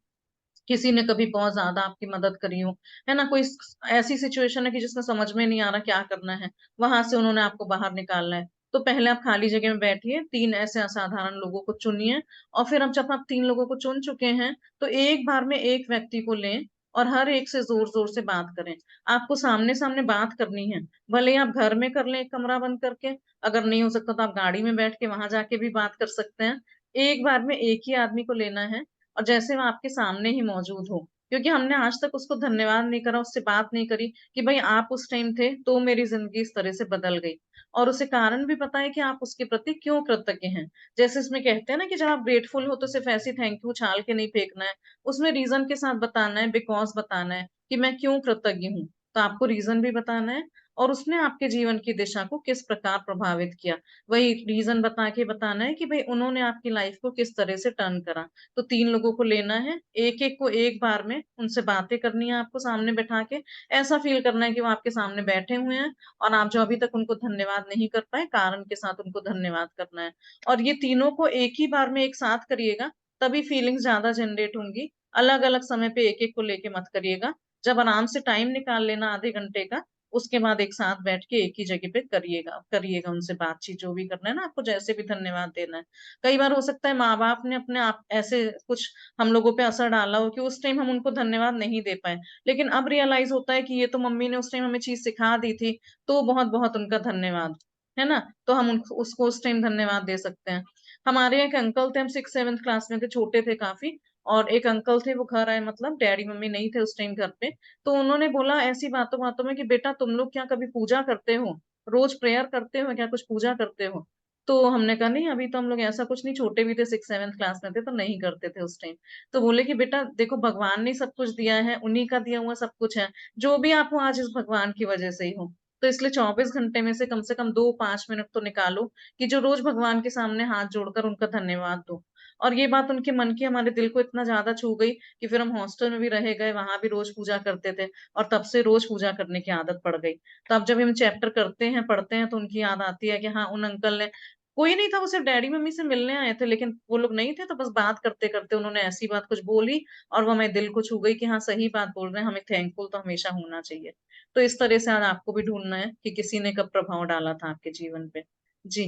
किसी ने कभी बहुत ज्यादा आपकी मदद करी हो, है ना। कोई ऐसी सिचुएशन है कि जिसमें समझ में नहीं आ रहा क्या करना है, वहां से उन्होंने आपको बाहर निकालना है। तो पहले आप खाली जगह में बैठिए, 3 ऐसे असाधारण लोगों को चुनिए और फिर अब जब आप 3 लोगों को चुन चुके हैं तो एक बार में एक व्यक्ति को लें और हर एक से जोर जोर से बात करें। आपको सामने सामने बात करनी है, भले ही आप घर में कर लें एक कमरा बंद करके, अगर नहीं हो सकता तो आप गाड़ी में बैठ के वहां जाके भी बात कर सकते हैं। एक बार में एक ही आदमी को लेना है और जैसे वो आपके सामने ही मौजूद हो, क्योंकि हमने आज तक उसको धन्यवाद नहीं करा, उससे बात नहीं करी कि भाई आप उस टाइम थे तो मेरी जिंदगी इस तरह से बदल गई, और उसे कारण भी पता है कि आप उसके प्रति क्यों कृतज्ञ हैं। जैसे इसमें कहते हैं ना कि जब आप ग्रेटफुल हो तो सिर्फ ऐसी थैंक यू उछाल के नहीं फेंकना है, उसमें रीजन के साथ बताना है, बिकॉज बताना है कि मैं क्यों कृतज्ञ हूँ। तो आपको रीजन भी बताना है और उसने आपके जीवन की दिशा को किस प्रकार प्रभावित किया, वही रीजन बता के बताना है कि भाई उन्होंने आपकी लाइफ को किस तरह से टर्न करा। तो 3 लोगों को लेना है, एक एक को एक बार में उनसे बातें करनी है आपको सामने बैठा के। ऐसा फील करना है कि वो आपके सामने बैठे हुए हैं और आप जो अभी तक उनको धन्यवाद नहीं कर पाए, कारण के साथ उनको धन्यवाद करना है। और ये तीनों को एक ही बार में एक साथ करिएगा, तभी फीलिंग्स ज्यादा जनरेट होंगी। अलग अलग समय पे एक एक को लेके मत करिएगा। जब आराम से टाइम निकाल लेना आधे घंटे का, उसके बाद एक साथ बैठ के एक ही जगह पे करिएगा करिएगा उनसे बातचीत, जो भी करना है ना आपको, जैसे भी धन्यवाद देना है। कई बार हो सकता है माँ बाप ने अपने आप ऐसे कुछ हम लोगों पे असर डाला हो कि उस टाइम हम उनको धन्यवाद नहीं दे पाए, लेकिन अब रियलाइज होता है कि ये तो मम्मी ने उस टाइम हमें चीज सिखा दी थी, तो बहुत बहुत उनका धन्यवाद, है ना। तो हम उसको उस टाइम धन्यवाद दे सकते हैं। हमारे यहाँ एक अंकल थे, हम 6th 7th क्लास में थे, छोटे थे काफी, और एक अंकल थे, वो घर आए, मतलब डैडी मम्मी नहीं थे उस टाइम घर पे। तो उन्होंने बोला ऐसी बातों बातों में कि बेटा तुम लोग क्या कभी पूजा करते हो, रोज प्रेयर करते हो क्या, कुछ पूजा करते हो। तो हमने कहा नहीं अभी तो हम लोग ऐसा कुछ नहीं, छोटे भी थे, 6th 7th क्लास में थे तो नहीं करते थे उस टाइम। तो बोले कि बेटा देखो भगवान ने सब कुछ दिया है, उन्हीं का दिया हुआ सब कुछ है, जो भी आप हो आज इस भगवान की वजह से ही हो। तो इसलिए 24 घंटे में से कम 2-5 मिनट तो निकालो कि जो रोज भगवान के सामने हाथ जोड़कर उनका धन्यवाद दो। और ये बात उनके मन की हमारे दिल को इतना ज्यादा छू गई कि फिर हम हॉस्टल में भी रह गए, वहां भी रोज पूजा करते थे और तब से रोज पूजा करने की आदत पड़ गई। तो अब जब हम चैप्टर करते हैं पढ़ते हैं तो उनकी याद आती है कि हाँ उन अंकल ने, कोई नहीं था, वो सिर्फ डैडी मम्मी से मिलने आए थे, लेकिन वो लोग नहीं थे, तो बस बात करते करते उन्होंने ऐसी बात कुछ बोली और वो हमें दिल को छू गई कि हाँ सही बात बोल रहे हैं, हमें थैंकफुल तो हमेशा होना चाहिए। तो इस तरह से आज आपको भी ढूंढना है कि किसी ने कब प्रभाव डाला था आपके जीवन पे। जी।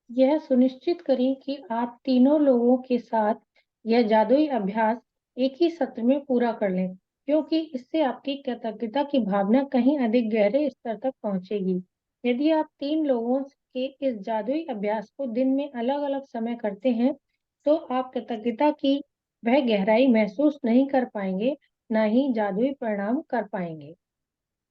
यह सुनिश्चित करें कि आप तीनों लोगों के साथ यह जादुई अभ्यास एक ही सत्र में पूरा कर लें, क्योंकि इससे आपकी कृतज्ञता की भावना कहीं अधिक गहरे स्तर तक पहुंचेगी। यदि आप 3 लोगों के इस जादुई अभ्यास को दिन में अलग-अलग समय करते हैं, तो आप कृतज्ञता की वह गहराई महसूस नहीं कर पाएंगे, न ही जादुई परिणाम कर पाएंगे।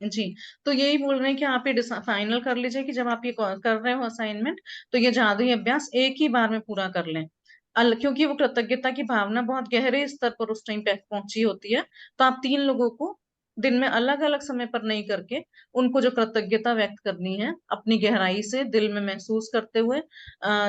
जी। तो यही बोल रहे हैं कि आप ये फाइनल कर लीजिए कि जब आप ये कर रहे हो असाइनमेंट, तो ये जादुई अभ्यास एक ही बार में पूरा कर लें। क्योंकि वो कृतज्ञता की भावना बहुत गहरे स्तर पर उस टाइम पे पहुंची होती है। तो आप 3 लोगों को दिन में अलग अलग समय पर नहीं करके, उनको जो कृतज्ञता व्यक्त करनी है अपनी गहराई से दिल में महसूस करते हुए,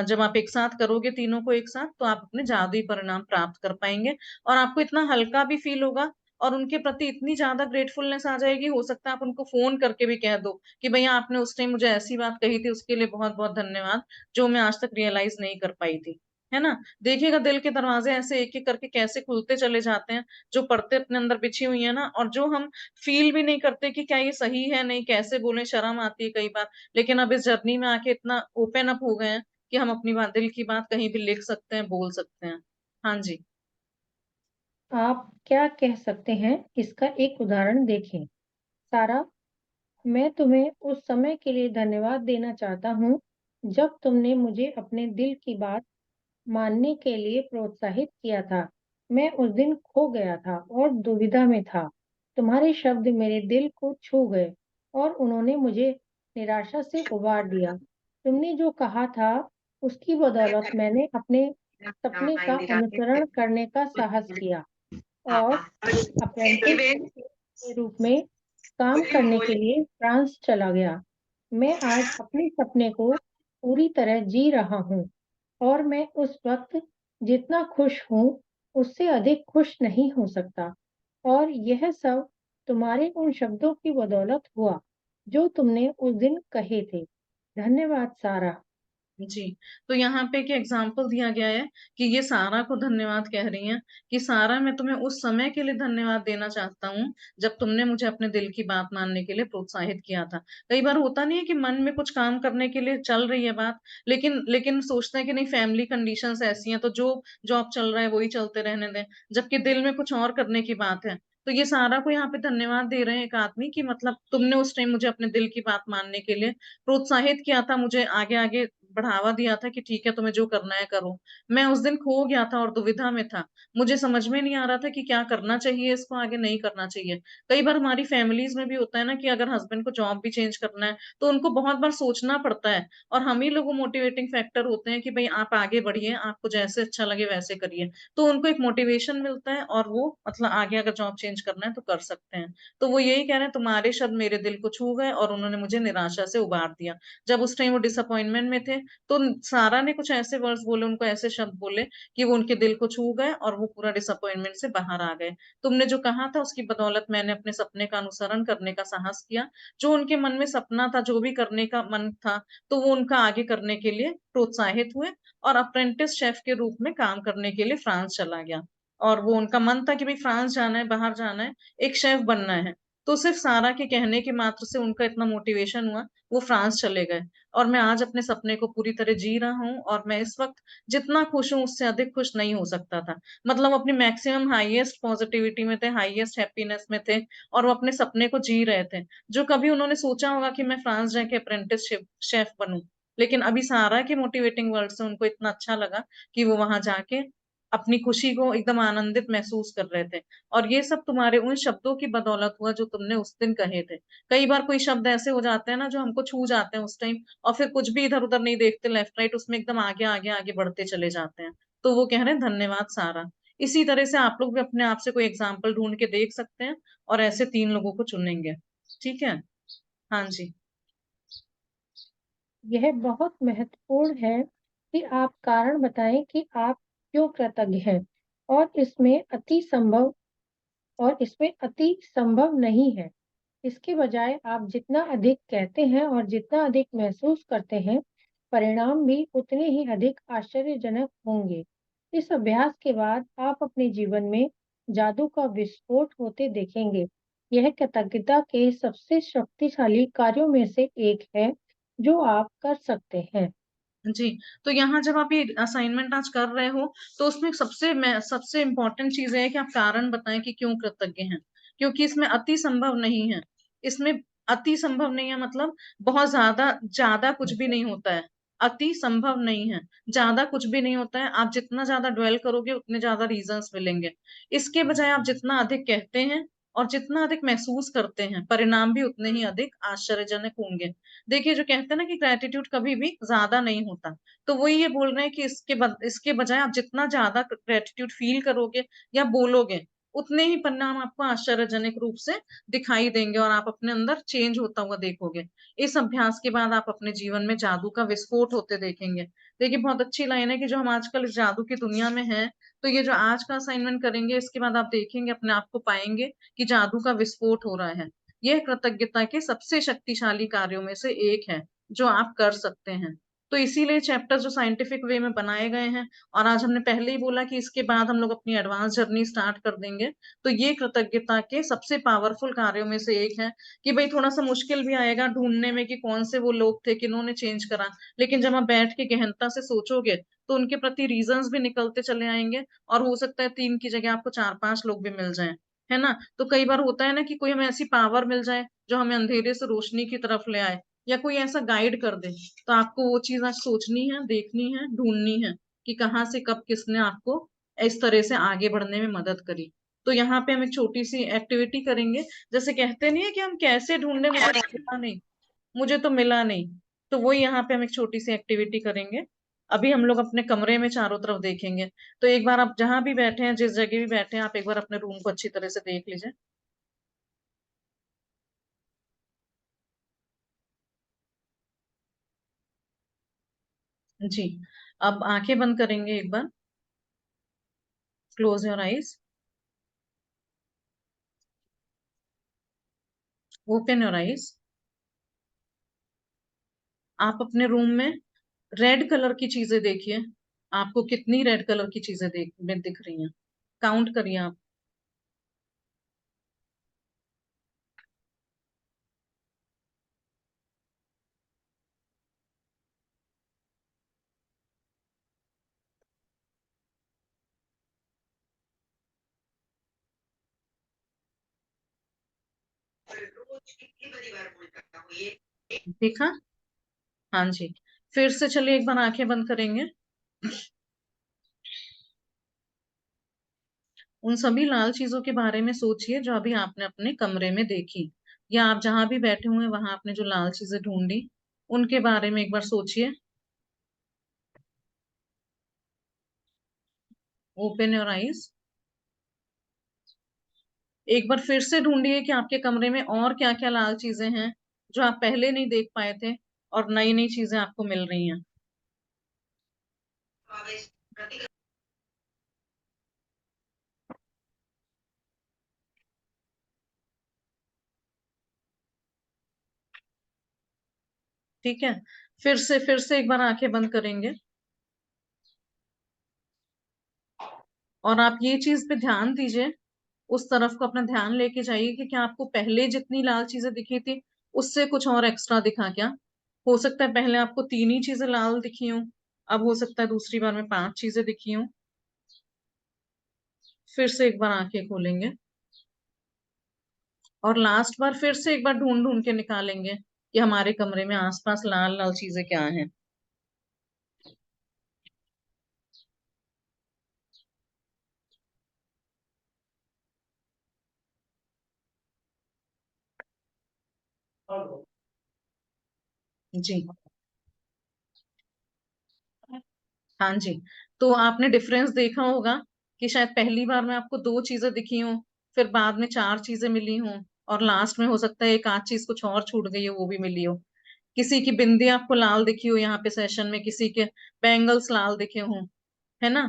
जब आप एक साथ करोगे तीनों को एक साथ, तो आप अपने जादुई परिणाम प्राप्त कर पाएंगे। और आपको इतना हल्का भी फील होगा और उनके प्रति इतनी ज्यादा ग्रेटफुलनेस आ जाएगी, हो सकता है आप उनको फोन करके भी कह दो कि भैया आपने उस टाइम मुझे ऐसी बात कही थी, उसके लिए बहुत बहुत धन्यवाद, जो मैं आज तक रियलाइज नहीं कर पाई थी, है ना। देखिएगा दिल के दरवाजे ऐसे एक एक करके कैसे खुलते चले जाते हैं, जो परतें अपने अंदर बिछी हुई है ना, और जो हम फील भी नहीं करते कि क्या ये सही है, नहीं कैसे बोले, शर्म आती है कई बार, लेकिन अब इस जर्नी में आके इतना ओपन अप हो गए हैं कि हम अपनी बात, दिल की बात कहीं भी लिख सकते हैं, बोल सकते हैं। हाँ जी। आप क्या कह सकते हैं, इसका एक उदाहरण देखें। सारा, मैं तुम्हें उस समय के लिए धन्यवाद देना चाहता हूँ जब तुमने मुझे अपने दिल की बात मानने के लिए प्रोत्साहित किया था। मैं उस दिन खो गया था और दुविधा में था। तुम्हारे शब्द मेरे दिल को छू गए और उन्होंने मुझे निराशा से उबार दिया। तुमने जो कहा था उसकी बदौलत मैंने अपने सपने का अनुसरण करने का साहस किया और अप्रेंटिस के रूप में काम करने के लिए फ्रांस चला गया। मैं आज अपने सपने को पूरी तरह जी रहा हूँ और मैं उस वक्त जितना खुश हूँ, उससे अधिक खुश नहीं हो सकता। और यह सब तुम्हारे उन शब्दों की बदौलत हुआ, जो तुमने उस दिन कहे थे। धन्यवाद सारा। जी। तो यहाँ पे एक एग्जाम्पल दिया गया है कि ये सारा को धन्यवाद कह रही हैं कि सारा, मैं तुम्हें उस समय के लिए धन्यवाद देना चाहता हूँ जब तुमने मुझे अपने दिल की बात मानने के लिए प्रोत्साहित किया था। कई बार होता नहीं है कि मन में कुछ काम करने के लिए चल रही है बात, लेकिन लेकिन सोचते हैं कि नहीं, फैमिली कंडीशंस ऐसी हैं तो जो जॉब चल रहा है वही चलते रहने दें, जबकि दिल में कुछ और करने की बात है। तो ये सारा को यहाँ पे धन्यवाद दे रहे हैं एक आदमी कि मतलब तुमने उस टाइम मुझे अपने दिल की बात मानने के लिए प्रोत्साहित किया था, मुझे आगे आगे बढ़ावा दिया था कि ठीक है तुम्हें जो करना है करो। मैं उस दिन खो गया था और दुविधा में था, मुझे समझ में नहीं आ रहा था कि क्या करना चाहिए, इसको आगे नहीं करना चाहिए। कई बार हमारी फैमिलीज में भी होता है ना कि अगर हस्बैंड को जॉब भी चेंज करना है तो उनको बहुत बार सोचना पड़ता है, और हम ही लोग मोटिवेटिंग फैक्टर होते हैं कि भाई आप आगे बढ़िए, आपको जैसे अच्छा लगे वैसे करिए। तो उनको एक मोटिवेशन मिलता है और वो मतलब आगे अगर जॉब चेंज करना है तो कर सकते हैं। तो वो यही कह रहे हैं, तुम्हारे शब्द मेरे दिल को छू गए और उन्होंने मुझे निराशा से उबार दिया। जब उस टाइम वो डिसअपॉइंटमेंट में थे तो सारा ने कुछ ऐसे वर्ड्स बोले, उनको ऐसे शब्द बोले कि वो उनके दिल को छू गए और वो पूरा डिसअपॉइंटमेंट से बाहर आ गए। तुमने जो कहा था उसकी बदौलत मैंने अपने सपने का अनुसरण करने का साहस किया, जो उनके मन में सपना था, जो भी करने का मन था, तो वो उनका आगे करने के लिए प्रोत्साहित हुए और अप्रेंटिस शेफ के रूप में काम करने के लिए फ्रांस चला गया। और वो उनका मन था कि भाई फ्रांस जाना है, बाहर जाना है, एक शेफ बनना है। तो सिर्फ सारा के कहने के मात्र से उनका इतना मोटिवेशन हुआ, वो फ्रांस चले गए। और मैं आज अपने सपने को पूरी तरह जी रहा हूँ और मैं इस वक्त जितना खुश हूँ उससे अधिक खुश नहीं हो सकता था। मतलब अपनी मैक्सिमम हाईएस्ट पॉजिटिविटी में थे, हाईएस्ट हैप्पीनेस में थे, और वो अपने सपने को जी रहे थे। जो कभी उन्होंने सोचा होगा कि मैं फ्रांस जाके अप्रेंटिस शेफ बनूं, लेकिन अभी सारा के मोटिवेटिंग वर्ड से उनको इतना अच्छा लगा कि वो वहां जाके अपनी खुशी को एकदम आनंदित महसूस कर रहे थे। और ये सब तुम्हारे उन शब्दों की बदौलत हुआ जो तुमने उस दिन कहे थे। कई बार कोई शब्द ऐसे हो जाते हैं ना जो हमको छू जाते हैं उस टाइम, और फिर कुछ भी इधर उधर नहीं देखते, लेफ्ट राइट, उसमें एकदम आगे आगे आगे बढ़ते चले जाते हैं। तो वो कह रहे हैं धन्यवाद सारा। इसी तरह से आप लोग भी अपने आप से कोई एग्जाम्पल ढूंढ के देख सकते हैं और ऐसे 3 लोगों को चुनेंगे। ठीक है। हाँ जी। यह बहुत महत्वपूर्ण है कि आप कारण बताएं कि आप क्यों कृतज्ञ हैं, और इसमें अति संभव इसमें अति संभव नहीं है। इसके बजाय आप जितना अधिक कहते हैं और जितना अधिक महसूस करते हैं, परिणाम भी उतने ही अधिक आश्चर्यजनक होंगे। इस अभ्यास के बाद आप अपने जीवन में जादू का विस्फोट होते देखेंगे। यह कृतज्ञता के सबसे शक्तिशाली कार्यों में से एक है जो आप कर सकते हैं। जी। तो यहाँ जब आप ये असाइनमेंट आज कर रहे हो तो उसमें सबसे इम्पोर्टेंट चीज है कि आप कारण बताएं कि क्यों कृतज्ञ हैं। क्योंकि इसमें अति संभव नहीं है। इसमें अति संभव नहीं है मतलब बहुत ज्यादा ज्यादा कुछ भी नहीं होता है। अति संभव नहीं है, ज्यादा कुछ भी नहीं होता है। आप जितना ज्यादा ड्वेल करोगे उतने ज्यादा रीजंस मिलेंगे। इसके बजाय आप जितना अधिक कहते हैं और जितना अधिक महसूस करते हैं, परिणाम भी उतने ही अधिक आश्चर्यजनक होंगे। देखिए, जो कहते हैं ना कि ग्रेटिट्यूड कभी भी ज्यादा नहीं होता, तो वो ये बोल रहे हैं कि इसके बजाय आप जितना ज्यादा ग्रेटिट्यूड फील करोगे या बोलोगे, उतने ही परिणाम आपको आश्चर्यजनक रूप से दिखाई देंगे और आप अपने अंदर चेंज होता हुआ देखोगे। इस अभ्यास के बाद आप अपने जीवन में जादू का विस्फोट होते देखेंगे। देखिए, बहुत अच्छी लाइन है कि जो हम आजकल इस जादू की दुनिया में हैं, तो ये जो आज का असाइनमेंट करेंगे इसके बाद आप देखेंगे, अपने आप को पाएंगे कि जादू का विस्फोट हो रहा है। यह कृतज्ञता के सबसे शक्तिशाली कार्यों में से एक है जो आप कर सकते हैं। तो इसीलिए चैप्टर जो साइंटिफिक वे में बनाए गए हैं, और आज हमने पहले ही बोला कि इसके बाद हम लोग अपनी एडवांस जर्नी स्टार्ट कर देंगे। तो ये कृतज्ञता के सबसे पावरफुल कार्यों में से एक है कि भाई थोड़ा सा मुश्किल भी आएगा ढूंढने में कि कौन से वो लोग थे किन्होंने चेंज करा, लेकिन जब आप बैठ के गहनता से सोचोगे तो उनके प्रति रीजंस भी निकलते चले आएंगे, और हो सकता है 3 की जगह आपको 4-5 लोग भी मिल जाएं। है ना? तो कई बार होता है ना कि कोई हमें ऐसी पावर मिल जाए जो हमें अंधेरे से रोशनी की तरफ ले आए, या कोई ऐसा गाइड कर दे। तो आपको वो चीज आज सोचनी है, देखनी है, ढूंढनी है कि कहाँ से कब किसने आपको इस तरह से आगे बढ़ने में मदद करी। तो यहाँ पे हम एक छोटी सी एक्टिविटी करेंगे। जैसे कहते नहीं है कि हम कैसे ढूंढने, मुझे तो मिला नहीं, मुझे तो मिला नहीं। तो वही यहाँ पे हम एक छोटी सी एक्टिविटी करेंगे। अभी हम लोग अपने कमरे में चारों तरफ देखेंगे। तो एक बार आप जहां भी बैठे हैं, जिस जगह भी बैठे हैं, आप एक बार अपने रूम को अच्छी तरह से देख लीजिए। जी, अब आंखें बंद करेंगे एक बार। Close your eyes, open your eyes. आप अपने रूम में रेड कलर की चीजें देखिए। आपको कितनी रेड कलर की चीजें दिख रही हैं? काउंट करिए आप। देखा? हाँ जी। फिर से चलिए एक बार आंखें बंद करेंगे। उन सभी लाल चीजों के बारे में सोचिए जो अभी आपने अपने कमरे में देखी, या आप जहां भी बैठे हुए हैं वहां आपने जो लाल चीजें ढूंढी, उनके बारे में एक बार सोचिए। Open your eyes. एक बार फिर से ढूंढिए कि आपके कमरे में और क्या क्या लाल चीजें हैं जो आप पहले नहीं देख पाए थे, और नई नई चीजें आपको मिल रही हैं। ठीक है, फिर से एक बार आंखें बंद करेंगे, और आप ये चीज पे ध्यान दीजिए, उस तरफ को अपना ध्यान लेके जाइए कि क्या आपको पहले जितनी लाल चीजें दिखी थी उससे कुछ और एक्स्ट्रा दिखा क्या। हो सकता है पहले आपको 3 ही चीजें लाल दिखी हों, अब हो सकता है दूसरी बार में 5 चीजें दिखी हों। फिर से एक बार आंखें खोलेंगे, और लास्ट बार फिर से एक बार ढूंढ ढूंढ के निकालेंगे कि हमारे कमरे में आसपास लाल लाल चीजें क्या हैं। जी, हाँ जी। तो आपने डिफरेंस देखा होगा कि शायद पहली बार में आपको 2 चीजें दिखी हों, फिर बाद में 4 चीजें मिली हों, और लास्ट में हो सकता है एक आध चीज कुछ और छूट गई हो, वो भी मिली हो। किसी की बिंदी आपको लाल दिखी हो यहाँ पे सेशन में, किसी के बैंगल्स लाल दिखे हों, है ना,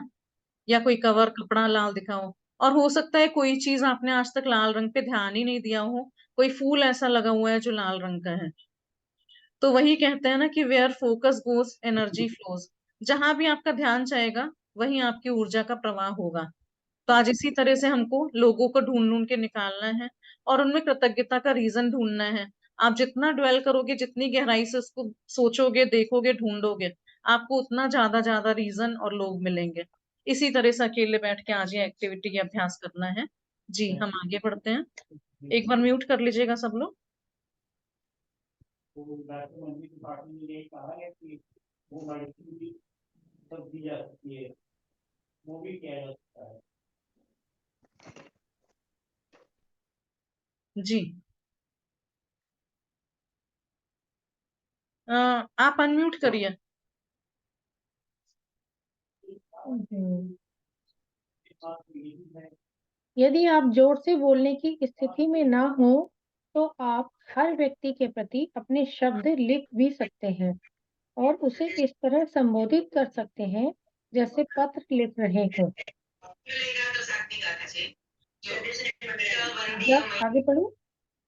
या कोई कवर कपड़ा लाल दिखा हो। और हो सकता है कोई चीज आपने आज तक लाल रंग पे ध्यान ही नहीं दिया हो, कोई फूल ऐसा लगा हुआ है जो लाल रंग का है। तो वही कहते हैं ना कि where focus goes energy flows. जहां भी आपका ध्यान जाएगा वहीं आपकी ऊर्जा का प्रवाह होगा। तो आज इसी तरह से हमको लोगों को ढूंढ ढूंढ के निकालना है, और उनमें कृतज्ञता का रीजन ढूंढना है। आप जितना ड्वेल करोगे, जितनी गहराई से उसको सोचोगे, देखोगे, ढूंढोगे, आपको उतना ज्यादा ज्यादा रीजन और लोग मिलेंगे। इसी तरह से अकेले बैठ के आज ये एक्टिविटी का अभ्यास करना है। जी, हम आगे बढ़ते हैं। एक बार म्यूट कर लीजिएगा सब लोग। जी, आप अनम्यूट करिए। हम्म। यदि आप जोर से बोलने की स्थिति में ना हो तो आप हर व्यक्ति के प्रति अपने शब्द लिख भी सकते हैं और उसे इस तरह संबोधित कर सकते हैं जैसे पत्र लिख रहे हो। जब आगे बढ़ो।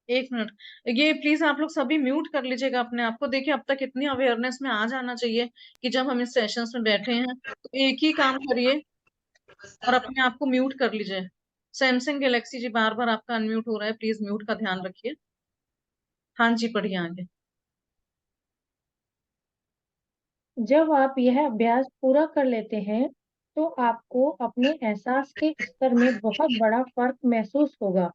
1 मिनट, ये प्लीज आप लोग सभी म्यूट कर लीजिएगा अपने आप को। देखिए अब तक इतनी अवेयरनेस में आ जाना चाहिए कि जब हम इस सेशंस में बैठे हैं तो एक ही काम करिए और अपने आप को म्यूट कर लीजिए। सैमसंग गैलेक्सी जी, बार बार आपका अनम्यूट हो रहा है, प्लीज म्यूट का ध्यान रखिए। हाँ जी, पढ़िए आगे। जब आप यह अभ्यास पूरा कर लेते हैं तो आपको अपने एहसास के स्तर में बहुत बड़ा फर्क महसूस होगा।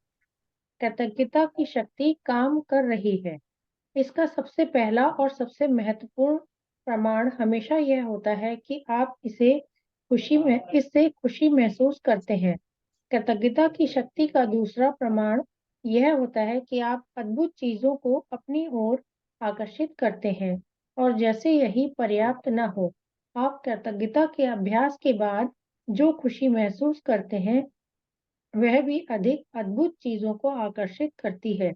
कृतज्ञता की शक्ति काम कर रही है। इसका सबसे पहला और सबसे महत्वपूर्ण प्रमाण हमेशा यह होता है कि आप इससे खुशी महसूस करते हैं। कृतज्ञता की शक्ति का दूसरा प्रमाण यह होता है कि आप अद्भुत चीजों को अपनी ओर आकर्षित करते हैं। और जैसे यही पर्याप्त न हो, आप कृतज्ञता के अभ्यास के बाद जो खुशी महसूस करते हैं वह भी अधिक अद्भुत चीजों को आकर्षित करती है,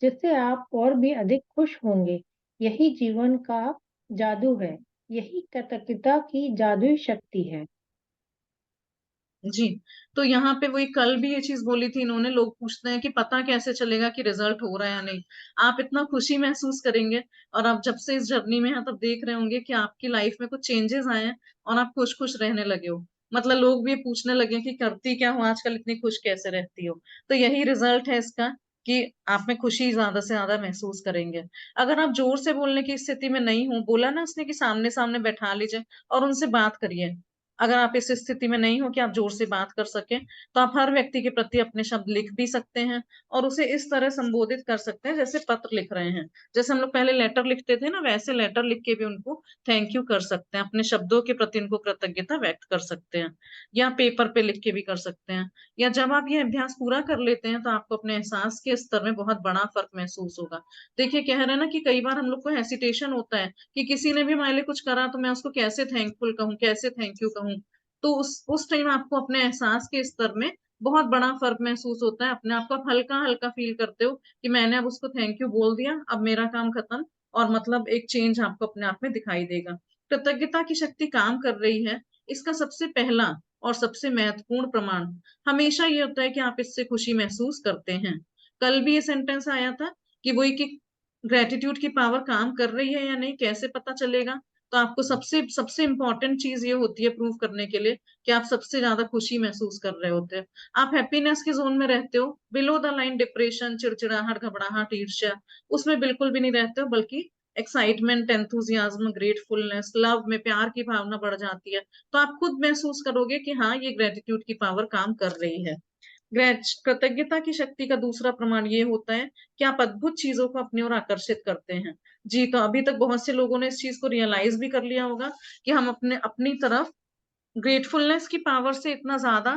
जिससे आप और भी अधिक खुश होंगे। यही जीवन का जादू है। यही कृतज्ञता की जादुई शक्ति है। जी, तो यहाँ पे वही कल भी ये चीज बोली थी इन्होंने, लोग पूछते हैं कि पता कैसे चलेगा कि रिजल्ट हो रहा है या नहीं। आप इतना खुशी महसूस करेंगे और आप जब से इस जर्नी में हैं तब देख रहे होंगे कि आपकी लाइफ में कुछ चेंजेस आए हैं और आप खुश खुश रहने लगे हो। मतलब लोग भी पूछने लगे कि करती क्या हो आजकल, इतनी खुश कैसे रहती हो। तो यही रिजल्ट है इसका कि आप में खुशी ज्यादा से ज्यादा महसूस करेंगे। अगर आप जोर से बोलने की स्थिति में नहीं हो, बोला ना उसने कि सामने सामने बैठा लीजिए और उनसे बात करिए। अगर आप इस स्थिति में नहीं हो कि आप जोर से बात कर सकें, तो आप हर व्यक्ति के प्रति अपने शब्द लिख भी सकते हैं और उसे इस तरह संबोधित कर सकते हैं जैसे पत्र लिख रहे हैं। जैसे हम लोग पहले लेटर लिखते थे ना, वैसे लेटर लिख के भी उनको थैंक यू कर सकते हैं, अपने शब्दों के प्रति उनको कृतज्ञता व्यक्त कर सकते हैं, या पेपर पे लिख के भी कर सकते हैं। या जब आप ये अभ्यास पूरा कर लेते हैं तो आपको अपने एहसास के स्तर में बहुत बड़ा फर्क महसूस होगा। देखिए, कह रहे हैं ना कि कई बार हम लोग को हेसिटेशन होता है कि किसी ने भी हमारे लिए कुछ करा तो मैं उसको कैसे थैंकफुल कहूँ, कैसे थैंक यू कहूँ। तो उस टाइम आपको अपने एहसास के स्तर में बहुत बड़ा फर्क महसूस होता है, अपने आप को आप हल्का हल्का फील करते हो कि मैंने अब उसको थैंक यू बोल दिया, अब मेरा काम खत्म। और मतलब एक चेंज आपको अपने आप में दिखाई देगा। कृतज्ञता की शक्ति काम कर रही है, इसका सबसे पहला और सबसे महत्वपूर्ण प्रमाण हमेशा ये होता है कि आप इससे खुशी महसूस करते हैं। कल भी ये सेंटेंस आया था कि वही कि ग्रेटिट्यूड की पावर काम कर रही है या नहीं कैसे पता चलेगा। तो आपको सबसे सबसे इंपॉर्टेंट चीज ये होती है प्रूव करने के लिए कि आप सबसे ज्यादा खुशी महसूस कर रहे होते हैं। आप हैप्पीनेस के जोन में रहते हो, बिलो द लाइन डिप्रेशन, चिड़चिड़ाहट, घबराहट, ईर्ष्या, उसमें बिल्कुल भी नहीं रहते हो, बल्कि एक्साइटमेंट, एंथुजियाज्म, ग्रेटफुलनेस, लव में प्यार की भावना बढ़ जाती है। तो आप खुद महसूस करोगे कि हाँ, ये ग्रेटिट्यूड की पावर काम कर रही है। कृतज्ञता की शक्ति का दूसरा प्रमाण ये होता है कि आप अद्भुत चीजों को अपनी ओर आकर्षित करते हैं। जी, तो अभी तक बहुत से लोगों ने इस चीज को रियलाइज भी कर लिया होगा कि हम अपने अपनी तरफ ग्रेटफुलनेस की पावर से इतना ज्यादा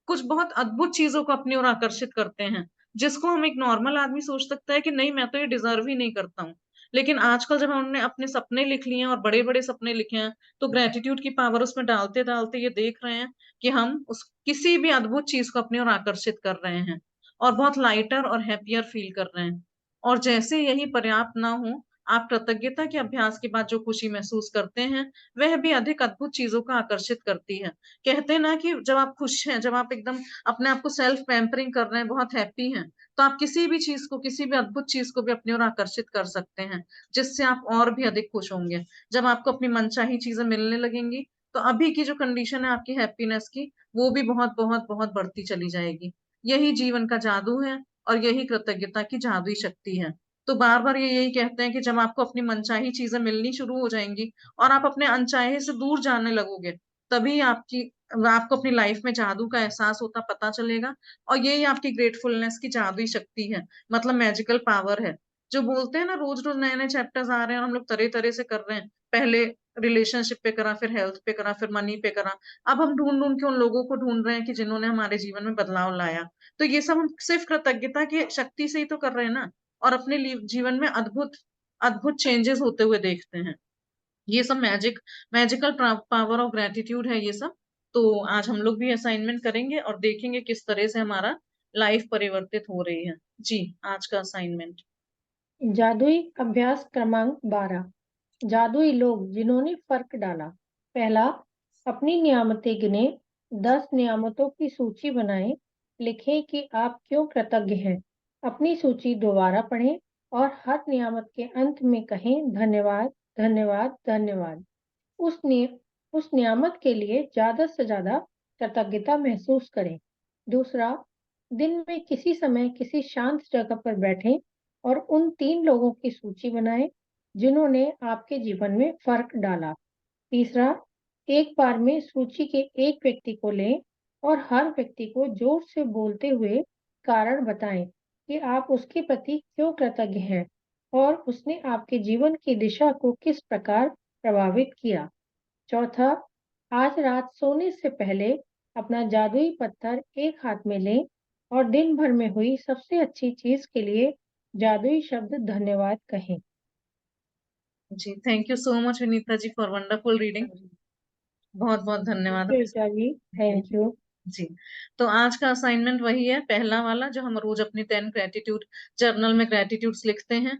कुछ बहुत अद्भुत चीजों को अपनी ओर आकर्षित करते हैं, जिसको हम एक नॉर्मल आदमी सोच सकता है कि नहीं, मैं तो ये डिजर्व ही नहीं करता हूँ। लेकिन आजकल जब हमने अपने सपने लिख लिए हैं और बड़े बड़े सपने लिखे हैं, तो ग्रेटिट्यूड की पावर उसमें डालते डालते ये देख रहे हैं कि हम उस किसी भी अद्भुत चीज को अपनी ओर आकर्षित कर रहे हैं और बहुत लाइटर और हैप्पियर फील कर रहे हैं। और जैसे यही पर्याप्त ना हो, आप कृतज्ञता के अभ्यास के बाद जो खुशी महसूस करते हैं वह भी अधिक अद्भुत चीजों को आकर्षित करती है। कहते हैं ना कि जब आप खुश हैं, जब आप एकदम अपने आप को सेल्फ पैम्परिंग कर रहे हैं, बहुत हैप्पी हैं, तो आप किसी भी चीज को, किसी भी अद्भुत चीज को भी अपनी ओर आकर्षित कर सकते हैं, जिससे आप और भी अधिक खुश होंगे। जब आपको अपनी मनचाही चीजें मिलने लगेंगी, तो अभी की जो कंडीशन है आपकी हैप्पीनेस की, वो भी बहुत बहुत बहुत बढ़ती चली जाएगी। यही जीवन का जादू है और यही कृतज्ञता की जादुई शक्ति है। तो बार बार ये यही कहते हैं कि जब आपको अपनी मनचाही चीजें मिलनी शुरू हो जाएंगी और आप अपने अनचाहे से दूर जाने लगोगे, तभी आपको अपनी लाइफ में जादू का एहसास होता पता चलेगा। और यही आपकी ग्रेटफुलनेस की जादुई शक्ति है, मतलब मैजिकल पावर है। जो बोलते हैं ना, रोज रोज नए नए चैप्टर्स आ रहे हैं और हम लोग तरह तरह से कर रहे हैं। पहले रिलेशनशिप पे करा, फिर हेल्थ पे करा, फिर मनी पे करा। अब हम ढूंढ ढूंढ के उन लोगों को ढूंढ रहे हैं कि जिन्होंने हमारे जीवन में बदलाव लाया। तो ये सब हम सिर्फ कृतज्ञता की शक्ति से ही तो कर रहे हैं ना, और अपने जीवन में अद्भुत अद्भुत चेंजेस होते हुए देखते हैं। ये सब मैजिकल पावर ऑफ ग्रेटिट्यूड है ये सब। तो आज हम लोग भी असाइनमेंट करेंगे और देखेंगे किस तरह से हमारा लाइफ परिवर्तित हो रही है। जी, आज का असाइनमेंट। जादुई अभ्यास क्रमांक 12। जादुई लोग जिन्होंने फर्क डाला। पहला, अपनी नियामतें गिने। 10 नियामतों की सूची बनाएं। लिखें कि आप क्यों कृतज्ञ हैं। अपनी सूची दोबारा पढ़ें और हर नियामत के अंत में कहें धन्यवाद, धन्यवाद, धन्यवाद। उस नि, उस नियामत के लिए ज्यादा से ज्यादा कृतज्ञता महसूस करें। दूसरा, दिन में किसी समय किसी शांत जगह पर बैठें और उन 3 लोगों की सूची बनाएं जिन्होंने आपके जीवन में फर्क डाला। तीसरा, एक बार में सूची के एक व्यक्ति को लें और हर व्यक्ति को जोर से बोलते हुए कारण बताएं कि आप उसके प्रति क्यों कृतज्ञ हैं और उसने आपके जीवन की दिशा को किस प्रकार प्रभावित किया। चौथा, आज रात सोने से पहले अपना जादुई पत्थर एक हाथ में लें और दिन भर में हुई सबसे अच्छी चीज के लिए जादुई शब्द धन्यवाद कहें। जी, thank you so much Vinita ji for wonderful reading. बहुत बहुत धन्यवाद। Richa ji, thank you. जी, तो आज का असाइनमेंट वही है, पहला वाला, जो हम रोज अपनी 10 ग्रेटिट्यूड जर्नल में ग्रेटिट्यूड्स लिखते हैं।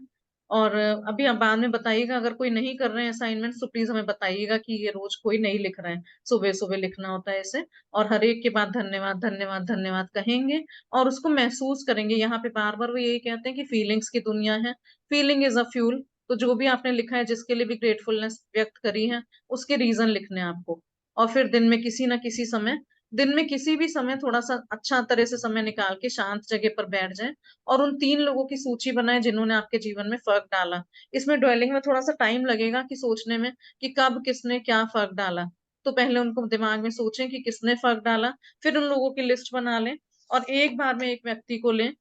और अभी आप बाद में बताइएगा, अगर कोई नहीं कर रहे हैं असाइनमेंट्स तो प्लीज हमें बताइएगा कि ये रोज कोई नहीं लिख रहे हैं। सुबह सुबह लिखना होता है इसे, और हर एक के बाद धन्यवाद धन्यवाद धन्यवाद कहेंगे और उसको महसूस करेंगे। यहाँ पे बार बार वो यही कहते हैं कि फीलिंग्स की दुनिया है, फीलिंग इज अ फ्यूल। तो जो भी आपने लिखा है, जिसके लिए भी ग्रेटफुलनेस व्यक्त करी है, उसके रीजन लिखने हैं आपको। और फिर दिन में किसी ना किसी समय, दिन में किसी भी समय थोड़ा सा अच्छा तरह से समय निकाल के शांत जगह पर बैठ जाएं और उन 3 लोगों की सूची बनाएं जिन्होंने आपके जीवन में फर्क डाला। इसमें ड्वेलिंग में थोड़ा सा टाइम लगेगा कि सोचने में कि कब किसने क्या फर्क डाला। तो पहले उनको दिमाग में सोचें कि किसने फर्क डाला, फिर उन लोगों की लिस्ट बना लें और एक बार में एक व्यक्ति को लें।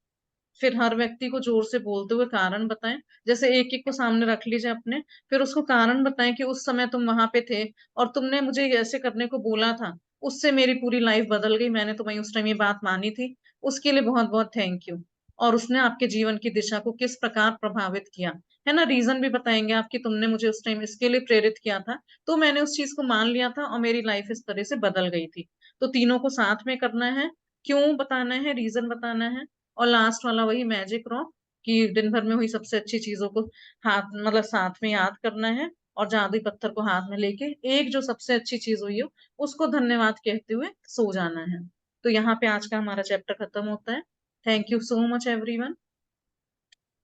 फिर हर व्यक्ति को जोर से बोलते हुए कारण बताएं। जैसे एक एक को सामने रख लीजिए अपने, फिर उसको कारण बताएं कि उस समय तुम वहां पे थे और तुमने मुझे ऐसे करने को बोला था, उससे मेरी पूरी लाइफ बदल गई, मैंने तुम्हें उस टाइम ये बात मानी थी, उसके लिए बहुत बहुत थैंक यू। और उसने आपके जीवन की दिशा को किस प्रकार प्रभावित किया, है ना। रीजन भी बताएंगे आप कि तुमने मुझे उस टाइम इसके लिए प्रेरित किया था, तो मैंने उस चीज को मान लिया था और मेरी लाइफ इस तरह से बदल गई थी। तो तीनों को साथ में करना है, क्यों बताना है, रीजन बताना है। और लास्ट वाला वही मैजिक रॉक, कि दिन भर में हुई सबसे अच्छी चीजों को हाथ मतलब साथ में याद करना है और जादुई पत्थर को हाथ में लेके एक जो सबसे अच्छी चीज हुई हो उसको धन्यवाद कहते हुए सो जाना है। तो यहाँ पे आज का हमारा चैप्टर खत्म होता है। Thank you so much everyone.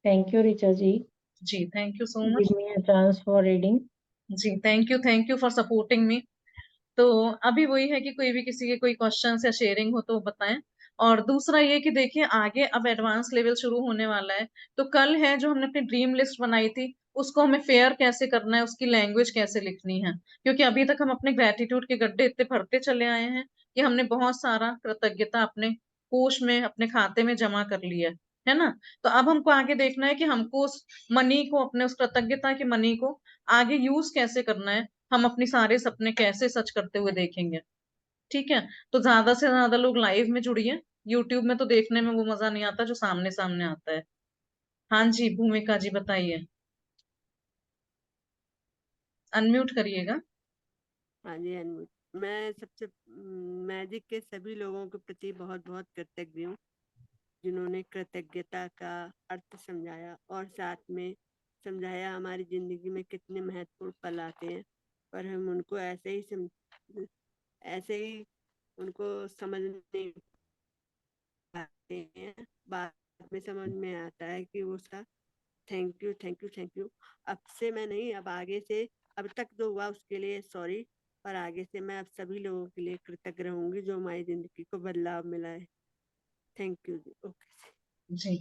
Thank you Richa ji, जी thank you so give much. Me a chance for reading. जी thank you for supporting me. तो अभी वही है कि कोई भी किसी के कोई क्वेश्चन या शेयरिंग हो तो बताएं। और दूसरा ये कि देखिए आगे अब एडवांस लेवल शुरू होने वाला है। तो कल है जो हमने अपनी ड्रीम लिस्ट बनाई थी, उसको हमें फेयर कैसे करना है, उसकी लैंग्वेज कैसे लिखनी है। क्योंकि अभी तक हम अपने ग्रेटिट्यूड के गड्ढे इतने भरते चले आए हैं कि हमने बहुत सारा कृतज्ञता अपने कोष में, अपने खाते में जमा कर लिया है ना। तो अब हमको आगे देखना है कि हमको उस मनी को, अपने उस कृतज्ञता के मनी को आगे यूज कैसे करना है, हम अपनी सारे सपने कैसे सच करते हुए देखेंगे। ठीक है। तो ज्यादा से ज्यादा लोग लाइव में जुड़िए। यूट्यूब में तो देखने में वो मजा नहीं आता जो सामने सामने आता है। हाँ जी भूमिका जी बताइए, अनम्यूट करिएगा। हाँ जी अनमोल, मैं सबसे मैजिक के सभी लोगों के प्रति बहुत बहुत कृतज्ञ हूँ, जिन्होंने कृतज्ञता का अर्थ समझाया और साथ में समझाया हमारी जिंदगी में कितने महत्वपूर्ण पल आते हैं, पर हम उनको ऐसे ही उनको समझ नहीं पाते हैं। बाद में समझ में आता है कि वो सा thank you thank you thank you. अब से मैं नहीं, अब आगे से, अब तक जो हुआ उसके लिए सॉरी, पर आगे से मैं अब सभी लोगों के लिए कृतज्ञ रहूंगी जो हमारी जिंदगी को बदलाव मिला है। थैंक यू जी। ओके जी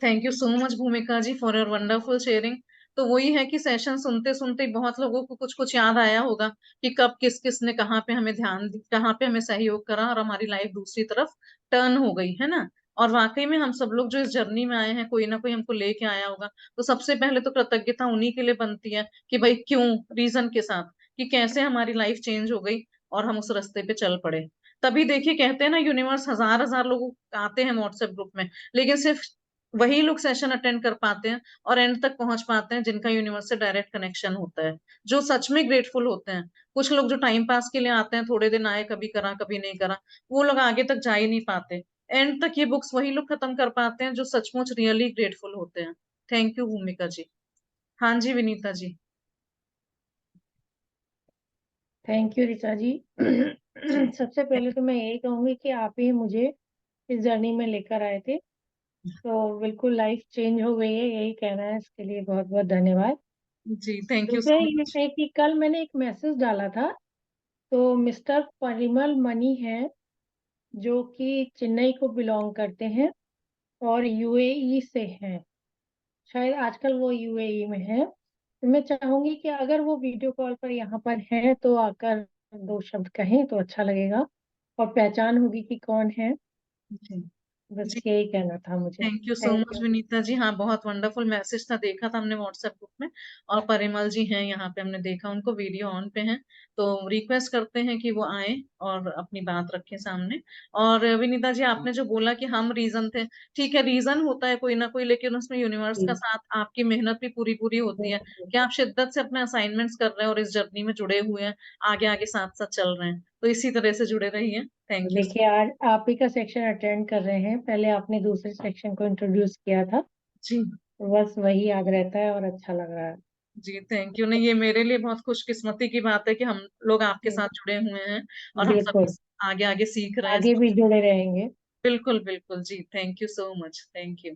thank you so much Bhumika ji for your wonderful sharing. तो वही है कि सेशन सुनते सुनते बहुत लोगों को कुछ कुछ याद आया होगा कि कब किस किस ने कहाँ पे हमें कहाँ पे हमें सहयोग करा और हमारी लाइफ दूसरी तरफ टर्न हो गई, है ना। और वाकई में हम सब लोग जो इस जर्नी में आए हैं, कोई ना कोई हमको लेके आया होगा। तो सबसे पहले तो कृतज्ञता उन्हीं के लिए बनती है कि भाई क्यों, रीजन के साथ, कि कैसे हमारी लाइफ चेंज हो गई और हम उस रास्ते पे चल पड़े। तभी देखिए कहते हैं ना, यूनिवर्स हजार हजार लोग आते हैं व्हाट्सएप ग्रुप में, लेकिन सिर्फ वही लोग सेशन अटेंड कर पाते हैं और एंड तक पहुंच पाते हैं जिनका यूनिवर्स से डायरेक्ट कनेक्शन होता है, जो सच में ग्रेटफुल होते हैं। कुछ लोग जो टाइम पास के लिए आते हैं, थोड़े दिन आए, कभी करा कभी नहीं करा, वो लोग आगे तक जा ही नहीं पाते। एंड तक ये बुक्स वही लोग खत्म कर पाते हैं जो सचमुच रियली ग्रेटफुल होते हैं। थैंक यू भूमिका जी। हाँ जी विनीता जी। थैंक यू ऋचा जी। सबसे पहले तो मैं यही कहूंगी कि आप ही मुझे इस जर्नी में लेकर आए थे, तो बिल्कुल लाइफ चेंज हो गई है, यही कहना है। इसके लिए बहुत बहुत धन्यवाद। जी थैंक यू दूसरा सो ये मच। है कि कल मैंने एक मैसेज डाला था, तो मिस्टर परिमल मनी है जो कि चेन्नई को बिलोंग करते हैं और यूएई से हैं। शायद आजकल वो यूएई में है। तो मैं चाहूंगी कि अगर वो वीडियो कॉल पर यहाँ पर है तो आकर दो शब्द कहें तो अच्छा लगेगा और पहचान होगी कि कौन है। जी बस जी यही कहना था मुझे। Thank you so thank much you. Vinita ji. हाँ बहुत वंडरफुल मैसेज था, देखा था हमने व्हाट्सएप ग्रुप में। और परिमल जी हैं यहाँ पे, हमने देखा उनको, वीडियो ऑन पे हैं। तो रिक्वेस्ट करते हैं कि वो आए और अपनी बात रखें सामने। और विनीता जी आपने जो बोला कि हम रीजन थे, ठीक है रीजन होता है कोई ना कोई, लेकिन उसमें यूनिवर्स का जी, साथ, आपकी मेहनत भी पूरी पूरी होती है बिल्कुल। कि आप शिद्दत से अपने असाइनमेंट्स कर रहे हैं और इस जर्नी में जुड़े हुए हैं, आगे आगे साथ साथ चल रहे हैं। तो इसी तरह से जुड़े रहिए। Thank you. देखिए आज आप ही का सेक्शन अटेंड कर रहे हैं, पहले आपने दूसरे सेक्शन को इंट्रोड्यूस किया था। जी बस वही याद रहता है और अच्छा लग रहा है। जी थैंक यू। नहीं, ये मेरे लिए बहुत खुशकिस्मती की बात है कि हम लोग आपके साथ जुड़े हुए हैं और हम बिल्कुल, सब आगे आगे सीख रहे हैं। आगे भी जुड़े रहेंगे। बिल्कुल बिल्कुल जी, thank you so much, thank you.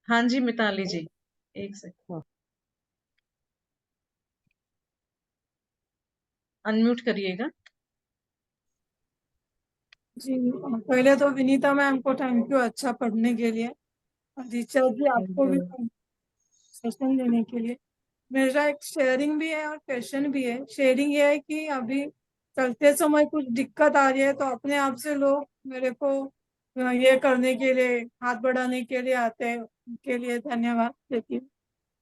हाँ जी मिताली जी, एक सेकंड, अनम्यूट करिएगा। जी पहले तो विनीता मैम को थैंक यू अच्छा पढ़ने के लिए, और टीचर जी आपको भी सेशन देने के लिए। मेरा एक शेयरिंग भी है और क्वेश्चन भी है। शेयरिंग ये है कि अभी चलते समय कुछ दिक्कत आ रही है तो अपने आप से लोग मेरे को ये करने के लिए, हाथ बढ़ाने के लिए आते हैं, उनके लिए धन्यवाद देती हूँ।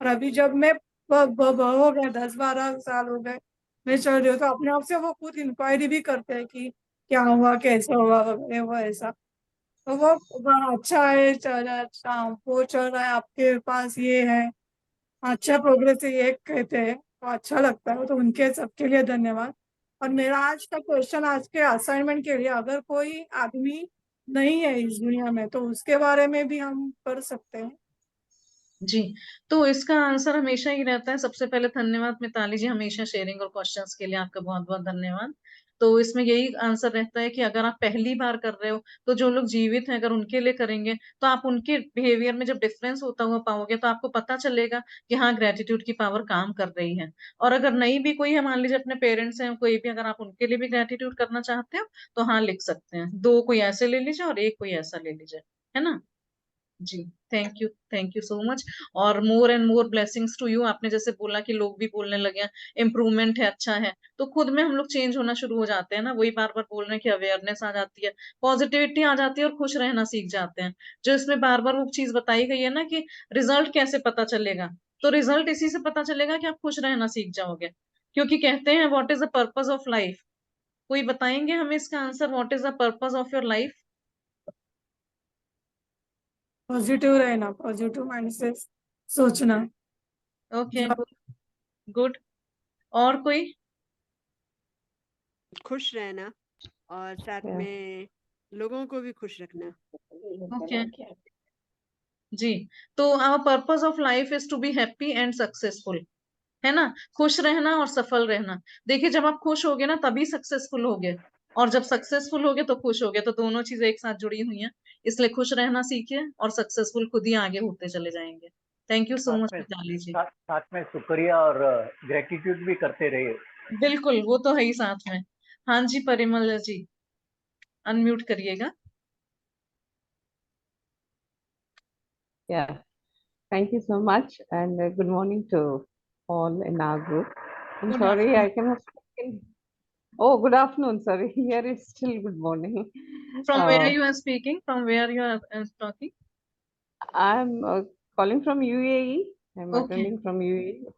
और अभी जब मैं हो गए 10-12 साल हो गए मैं चल रही हूँ, तो अपने आप से वो खुद इंक्वायरी भी करते हैं कि क्या हुआ, कैसे हुआ वगैरह, वो ऐसा। तो वो अच्छा है, चल अच्छा वो चल रहा है, आपके पास ये है, अच्छा प्रोग्रेस है, ये कहते हैं तो अच्छा लगता है। तो उनके सबके लिए धन्यवाद। और मेरा आज का क्वेश्चन, आज के असाइनमेंट के लिए, अगर कोई आदमी नहीं है इस दुनिया में तो उसके बारे में भी हम कर सकते हैं। जी, तो इसका आंसर हमेशा ही रहता है। सबसे पहले धन्यवाद मिताली जी, हमेशा शेयरिंग और क्वेश्चंस के लिए आपका बहुत बहुत धन्यवाद। तो इसमें यही आंसर रहता है कि अगर आप पहली बार कर रहे हो तो जो लोग जीवित हैं अगर उनके लिए करेंगे तो आप उनके बिहेवियर में जब डिफरेंस होता हुआ पाओगे तो आपको पता चलेगा कि हाँ ग्रेटिट्यूड की पावर काम कर रही है। और अगर नहीं भी कोई है, मान लीजिए अपने पेरेंट्स हैं कोई भी, अगर आप उनके लिए भी ग्रेटिट्यूड करना चाहते हो तो हाँ लिख सकते हैं। दो कोई ऐसे ले लीजिए और एक कोई ऐसा ले लीजिए, है ना। जी थैंक यू सो मच। और more and more blessings to you. आपने जैसे बोला कि लोग भी बोलने लगे हैं इम्प्रूवमेंट है, अच्छा है, तो खुद में हम लोग चेंज होना शुरू हो जाते हैं ना। वही बार बार बोल रहे हैं कि अवेयरनेस आ जाती है, पॉजिटिविटी आ जाती है और खुश रहना सीख जाते हैं। जो इसमें बार बार वो चीज बताई गई है ना कि रिजल्ट कैसे पता चलेगा, तो रिजल्ट इसी से पता चलेगा कि आप खुश रहना सीख जाओगे। क्योंकि कहते हैं what is the purpose of life. कोई बताएंगे हमें इसका answer, what is the purpose of your life. Positive रहना, पॉजिटिव माइंड से सोचना। ओके, जो गुड। और कोई। खुश रहना और साथ में लोगों को भी खुश रखना। ओके जी, तो our purpose of life is to be happy and successful, है ना। खुश रहना और सफल रहना। देखिए जब आप खुश होगे ना तभी सक्सेसफुल होगे, और जब सक्सेसफुल होगे तो खुश होगे, तो दोनों चीजें एक साथ जुड़ी हुई हैं। इसलिए खुश रहना सीखिए और सक्सेसफुल खुद ही आगे होते चले जाएंगे। Thank you so much Mitali ji. साथ में शुक्रिया और ग्रेटिट्यूड भी करते रहिए। बिल्कुल, वो तो है ही साथ में। हाँ जी परिमल जी, अनम्यूट करिएगा। Yeah, thank you so much, and good morning to all in our group. I'm good sorry I afternoon. cannot speak in. Oh, good afternoon. Sorry, here it's still good morning. From where you are speaking, from where you are talking. I'm calling from UAE. I'm okay, attending from UAE.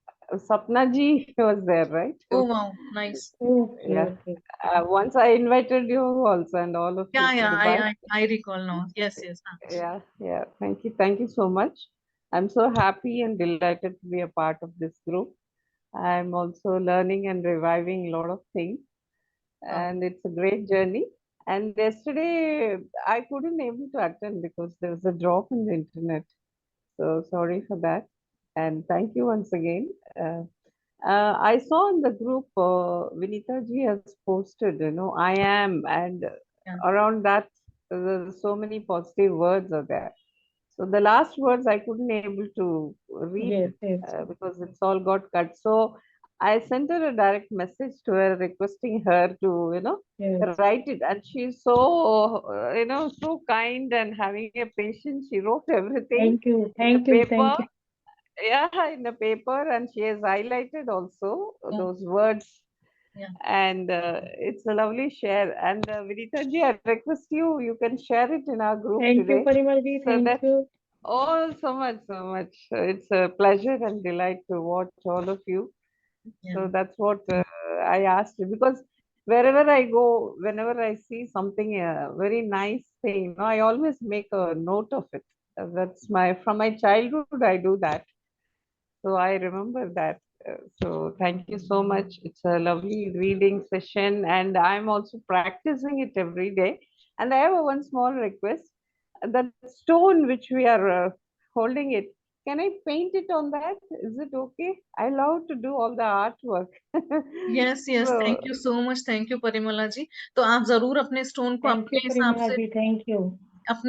Sapna ji was there, right? Oh wow, nice. Okay Yeah. Okay. Once I invited you also and all of you या to Dubai. I recall now, yes yes, हाँ। Yeah, yeah. Thank you so much. I'm so happy and delighted to be a part of this group. I'm also learning and reviving a lot of things, wow, and it's a great journey. And yesterday I couldn't able to attend because there was a drop in the internet. So sorry for that. And thank you once again. I saw in the group Vinita ji has posted, I am, and या around that so many positive words are there. So the last words I couldn't able to read yes yes because it's all got cut. So I sent her a direct message to her requesting her to, yes. write it. And she's so, so kind and having a patience. She wrote everything thank you in the thank you paper. Thank you. Yeah, in the paper, and she has highlighted also those words. या And it's a lovely share. And Vinita ji, I request you, you can share it in our group thank you today Parimal ji, so thank that you. oh, so much, so much. It's a pleasure and delight to watch all of you. या So that's what I asked you, because wherever I go, whenever I see something very nice thing, I always make a note of it. That's from my childhood, I do that. So I remember that. So thank you so much. It's a lovely reading session, and I'm also practicing it every day. And I have one small request. that stone which we are holding it. Can I paint it on that? Is it okay? I love to do all the artwork. Yes yes, So thank you so much, thank you Parimala ji. तो आप जरूर अपने stone को thank you अपने हिसाब परिमला से जी, thank you. yeah,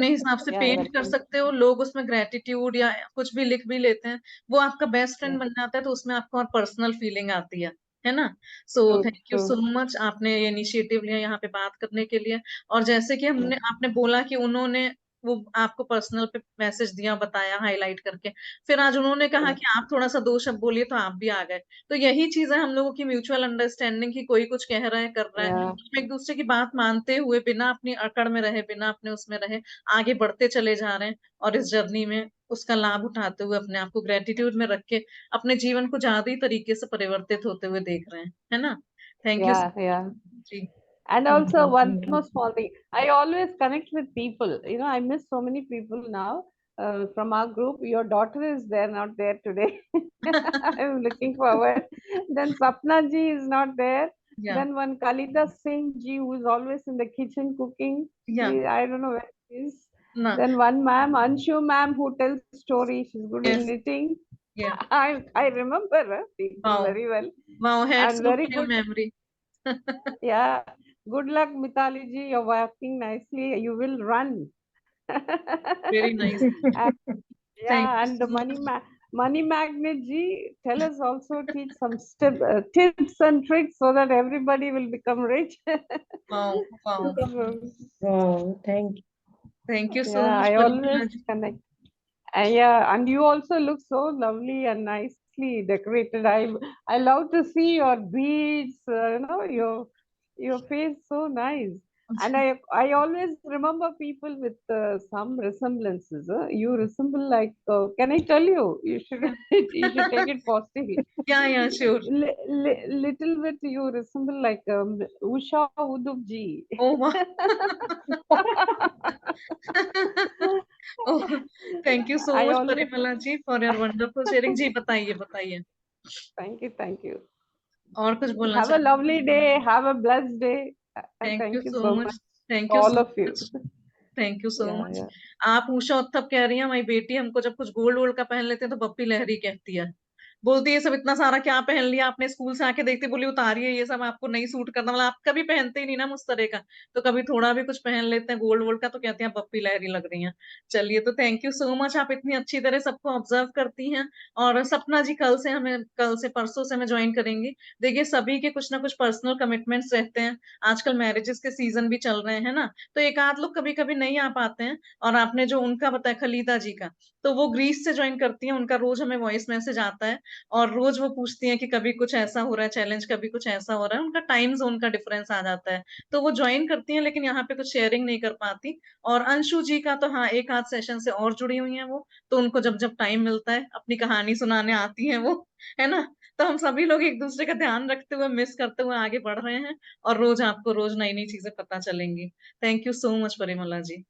paint कर welcome. सकते हो। लोग उसमें ग्रेटिट्यूड या कुछ भी लिख भी लेते हैं, वो आपका बेस्ट फ्रेंड Yeah, बन जाता है, तो उसमें आपको और पर्सनल फीलिंग आती है ना। सो true, thank you true. So much, आपने ये इनिशिएटिव लिया यहाँ पे बात करने के लिए। और जैसे कि Yeah, आपने बोला कि उन्होंने वो आपको पर्सनल पे मैसेज दिया, बताया हाईलाइट करके, फिर आज उन्होंने कहा yeah, कि आप थोड़ा सा दो शब्द बोलिए, तो आप भी आ गए। तो यही चीज है हम लोगों की म्यूचुअल अंडरस्टैंडिंग की, कोई कुछ कह रहा है, कर रहा है, yeah, हम एक दूसरे की बात मानते हुए, बिना अपनी अकड़ में रहे, बिना अपने उसमें रहे, आगे बढ़ते चले जा रहे हैं। और इस जर्नी में उसका लाभ उठाते हुए, अपने आप को ग्रेटिट्यूड में रख के, अपने जीवन को ज्यादा ही तरीके से परिवर्तित होते हुए देख रहे हैं, है ना। Thank you yeah, yeah. जी। And thank also you, one thank more you. small thing. I always connect with people. You know, I miss so many people now from our group. Your daughter is there, not there today. I'm looking forward. Then Sapna ji is not there. या Then one Kalida Singh ji who is always in the kitchen cooking. या I don't know where she is. ना, Then one ma'am, Anshu ma'am, who tells stories. She's good in yes, knitting. Yeah, I remember people wow, very well. Wow, And heads off very to your good. Memory. Yeah. Good luck, Mitali ji. You're working nicely. You will run. Very nice, And thank yeah, you and the so much. Money Magnet ji, tell us also, teach some tips and tricks so that everybody will become rich. Wow, wow, So, वाह, thank thank you so yeah, much I Parimala always ji. connect. Yeah, and you also look so lovely and nicely decorated. I love to see your beads. Your face so nice. And I always remember people with some resemblances. You resemble like. Can I tell you? You should you should take it positively. या sure. Little bit you resemble like Usha Udub ji. ओ वाह। ओह, thank you so I much always Parimala ji for your wonderful sharing. जी बताइए, बताइए, thank you, thank you. और कुछ बोलना Have a चाहते lovely हैं? day. Have a blessed day. Thank you Thank you so so much, much, thank you all so of you. Much, thank you so Yeah, much. yeah. आप उषा उत्थप कह रही हैं, हमारी बेटी हमको जब कुछ गोल्ड वोल्ड का पहन लेते हैं तो बप्पी लहरी कहती है। बोलती है सब इतना सारा क्या पहन लिया आपने, स्कूल से आके देखती, बोली उतारिए ये सब, आपको नहीं सूट करना, मतलब आप कभी पहनते ही नहीं ना मुझ तरह का, तो कभी थोड़ा भी कुछ पहन लेते हैं गोल्ड वोल्ड का तो कहते हैं बप्पी लहरी लग रही हैं। चलिए, तो थैंक यू सो मच, आप इतनी अच्छी तरह सबको ऑब्जर्व करती हैं। और सपना जी कल से परसों से हमें ज्वाइन करेंगी। देखिए, सभी के कुछ ना कुछ पर्सनल कमिटमेंट्स रहते हैं, आजकल मैरिजेस के सीजन भी चल रहे हैं ना, तो एक आध लोग कभी कभी नहीं आ पाते हैं। और आपने जो उनका बताया खलीदा जी का, तो वो ग्रीस से ज्वाइन करती हैं, उनका रोज हमें वॉइस मैसेज आता है, और रोज वो पूछती हैं कि कभी कुछ ऐसा हो रहा है चैलेंज, कभी कुछ ऐसा हो रहा है, उनका टाइम जोन का डिफरेंस आ जाता है, तो वो ज्वाइन करती हैं, लेकिन यहाँ पे कुछ शेयरिंग नहीं कर पाती। और अंशु जी का तो हाँ, एक आध सेशन से और जुड़ी हुई हैं वो, तो उनको जब जब टाइम मिलता है अपनी कहानी सुनाने आती हैं वो, है ना। तो हम सभी लोग एक दूसरे का ध्यान रखते हुए, मिस करते हुए आगे बढ़ रहे हैं, और रोज आपको रोज नई नई चीजें पता चलेंगी। Thank you so much Parimala ji.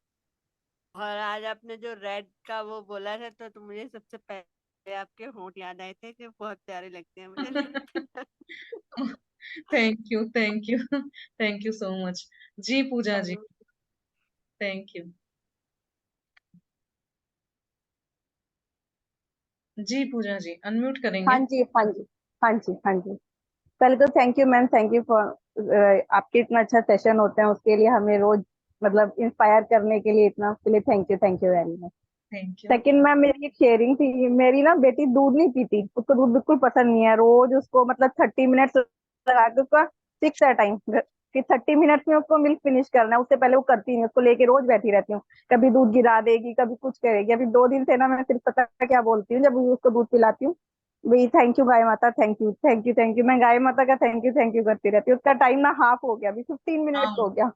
और आज आपने जो रेड का वो बोला था, तो मुझे सबसे पहले आपके होंठ याद आए थे, जो बहुत प्यारे लगते हैं मुझे। Thank you, thank you, thank you so much. जी पूजा जी, और थैंक यू। जी पूजा जी, अनम्यूट हाँ करेंगे। जी, हाँ जी, हाँ जी, हाँ जी। पहले तो thank you ma'am, thank you for आपके इतना अच्छा सेशन होते हैं उसके लिए, हमें रोज मतलब इंस्पायर करने के लिए, इतना उसके लिए thank you very much. Thank you. Second ma'am, मेरी एक शेयरिंग थी। मेरी ना बेटी दूध नहीं पीती, उसको दूध बिल्कुल पसंद नहीं है। रोज उसको मतलब 30 मिनट्स लगा के, उसका फिक्स है टाइम कि 30 मिनट्स में उसको मिल्क फिनिश करना है, उससे पहले वो करती नहीं। उसको लेके रोज बैठी रहती हूँ, कभी दूध गिरा देगी, कभी कुछ करेगी। अभी 2 दिन से ना मैं सिर्फ पता है क्या बोलती हूँ, जब उसको दूध पिलाती हूँ, भाई थैंक यू गाय माता, thank you, thank you, thank you. मैं गाय माता का थैंक यू करती रहती हूँ। उसका टाइम ना हाफ हो गया, अभी 15 मिनट्स वाओ हो गया,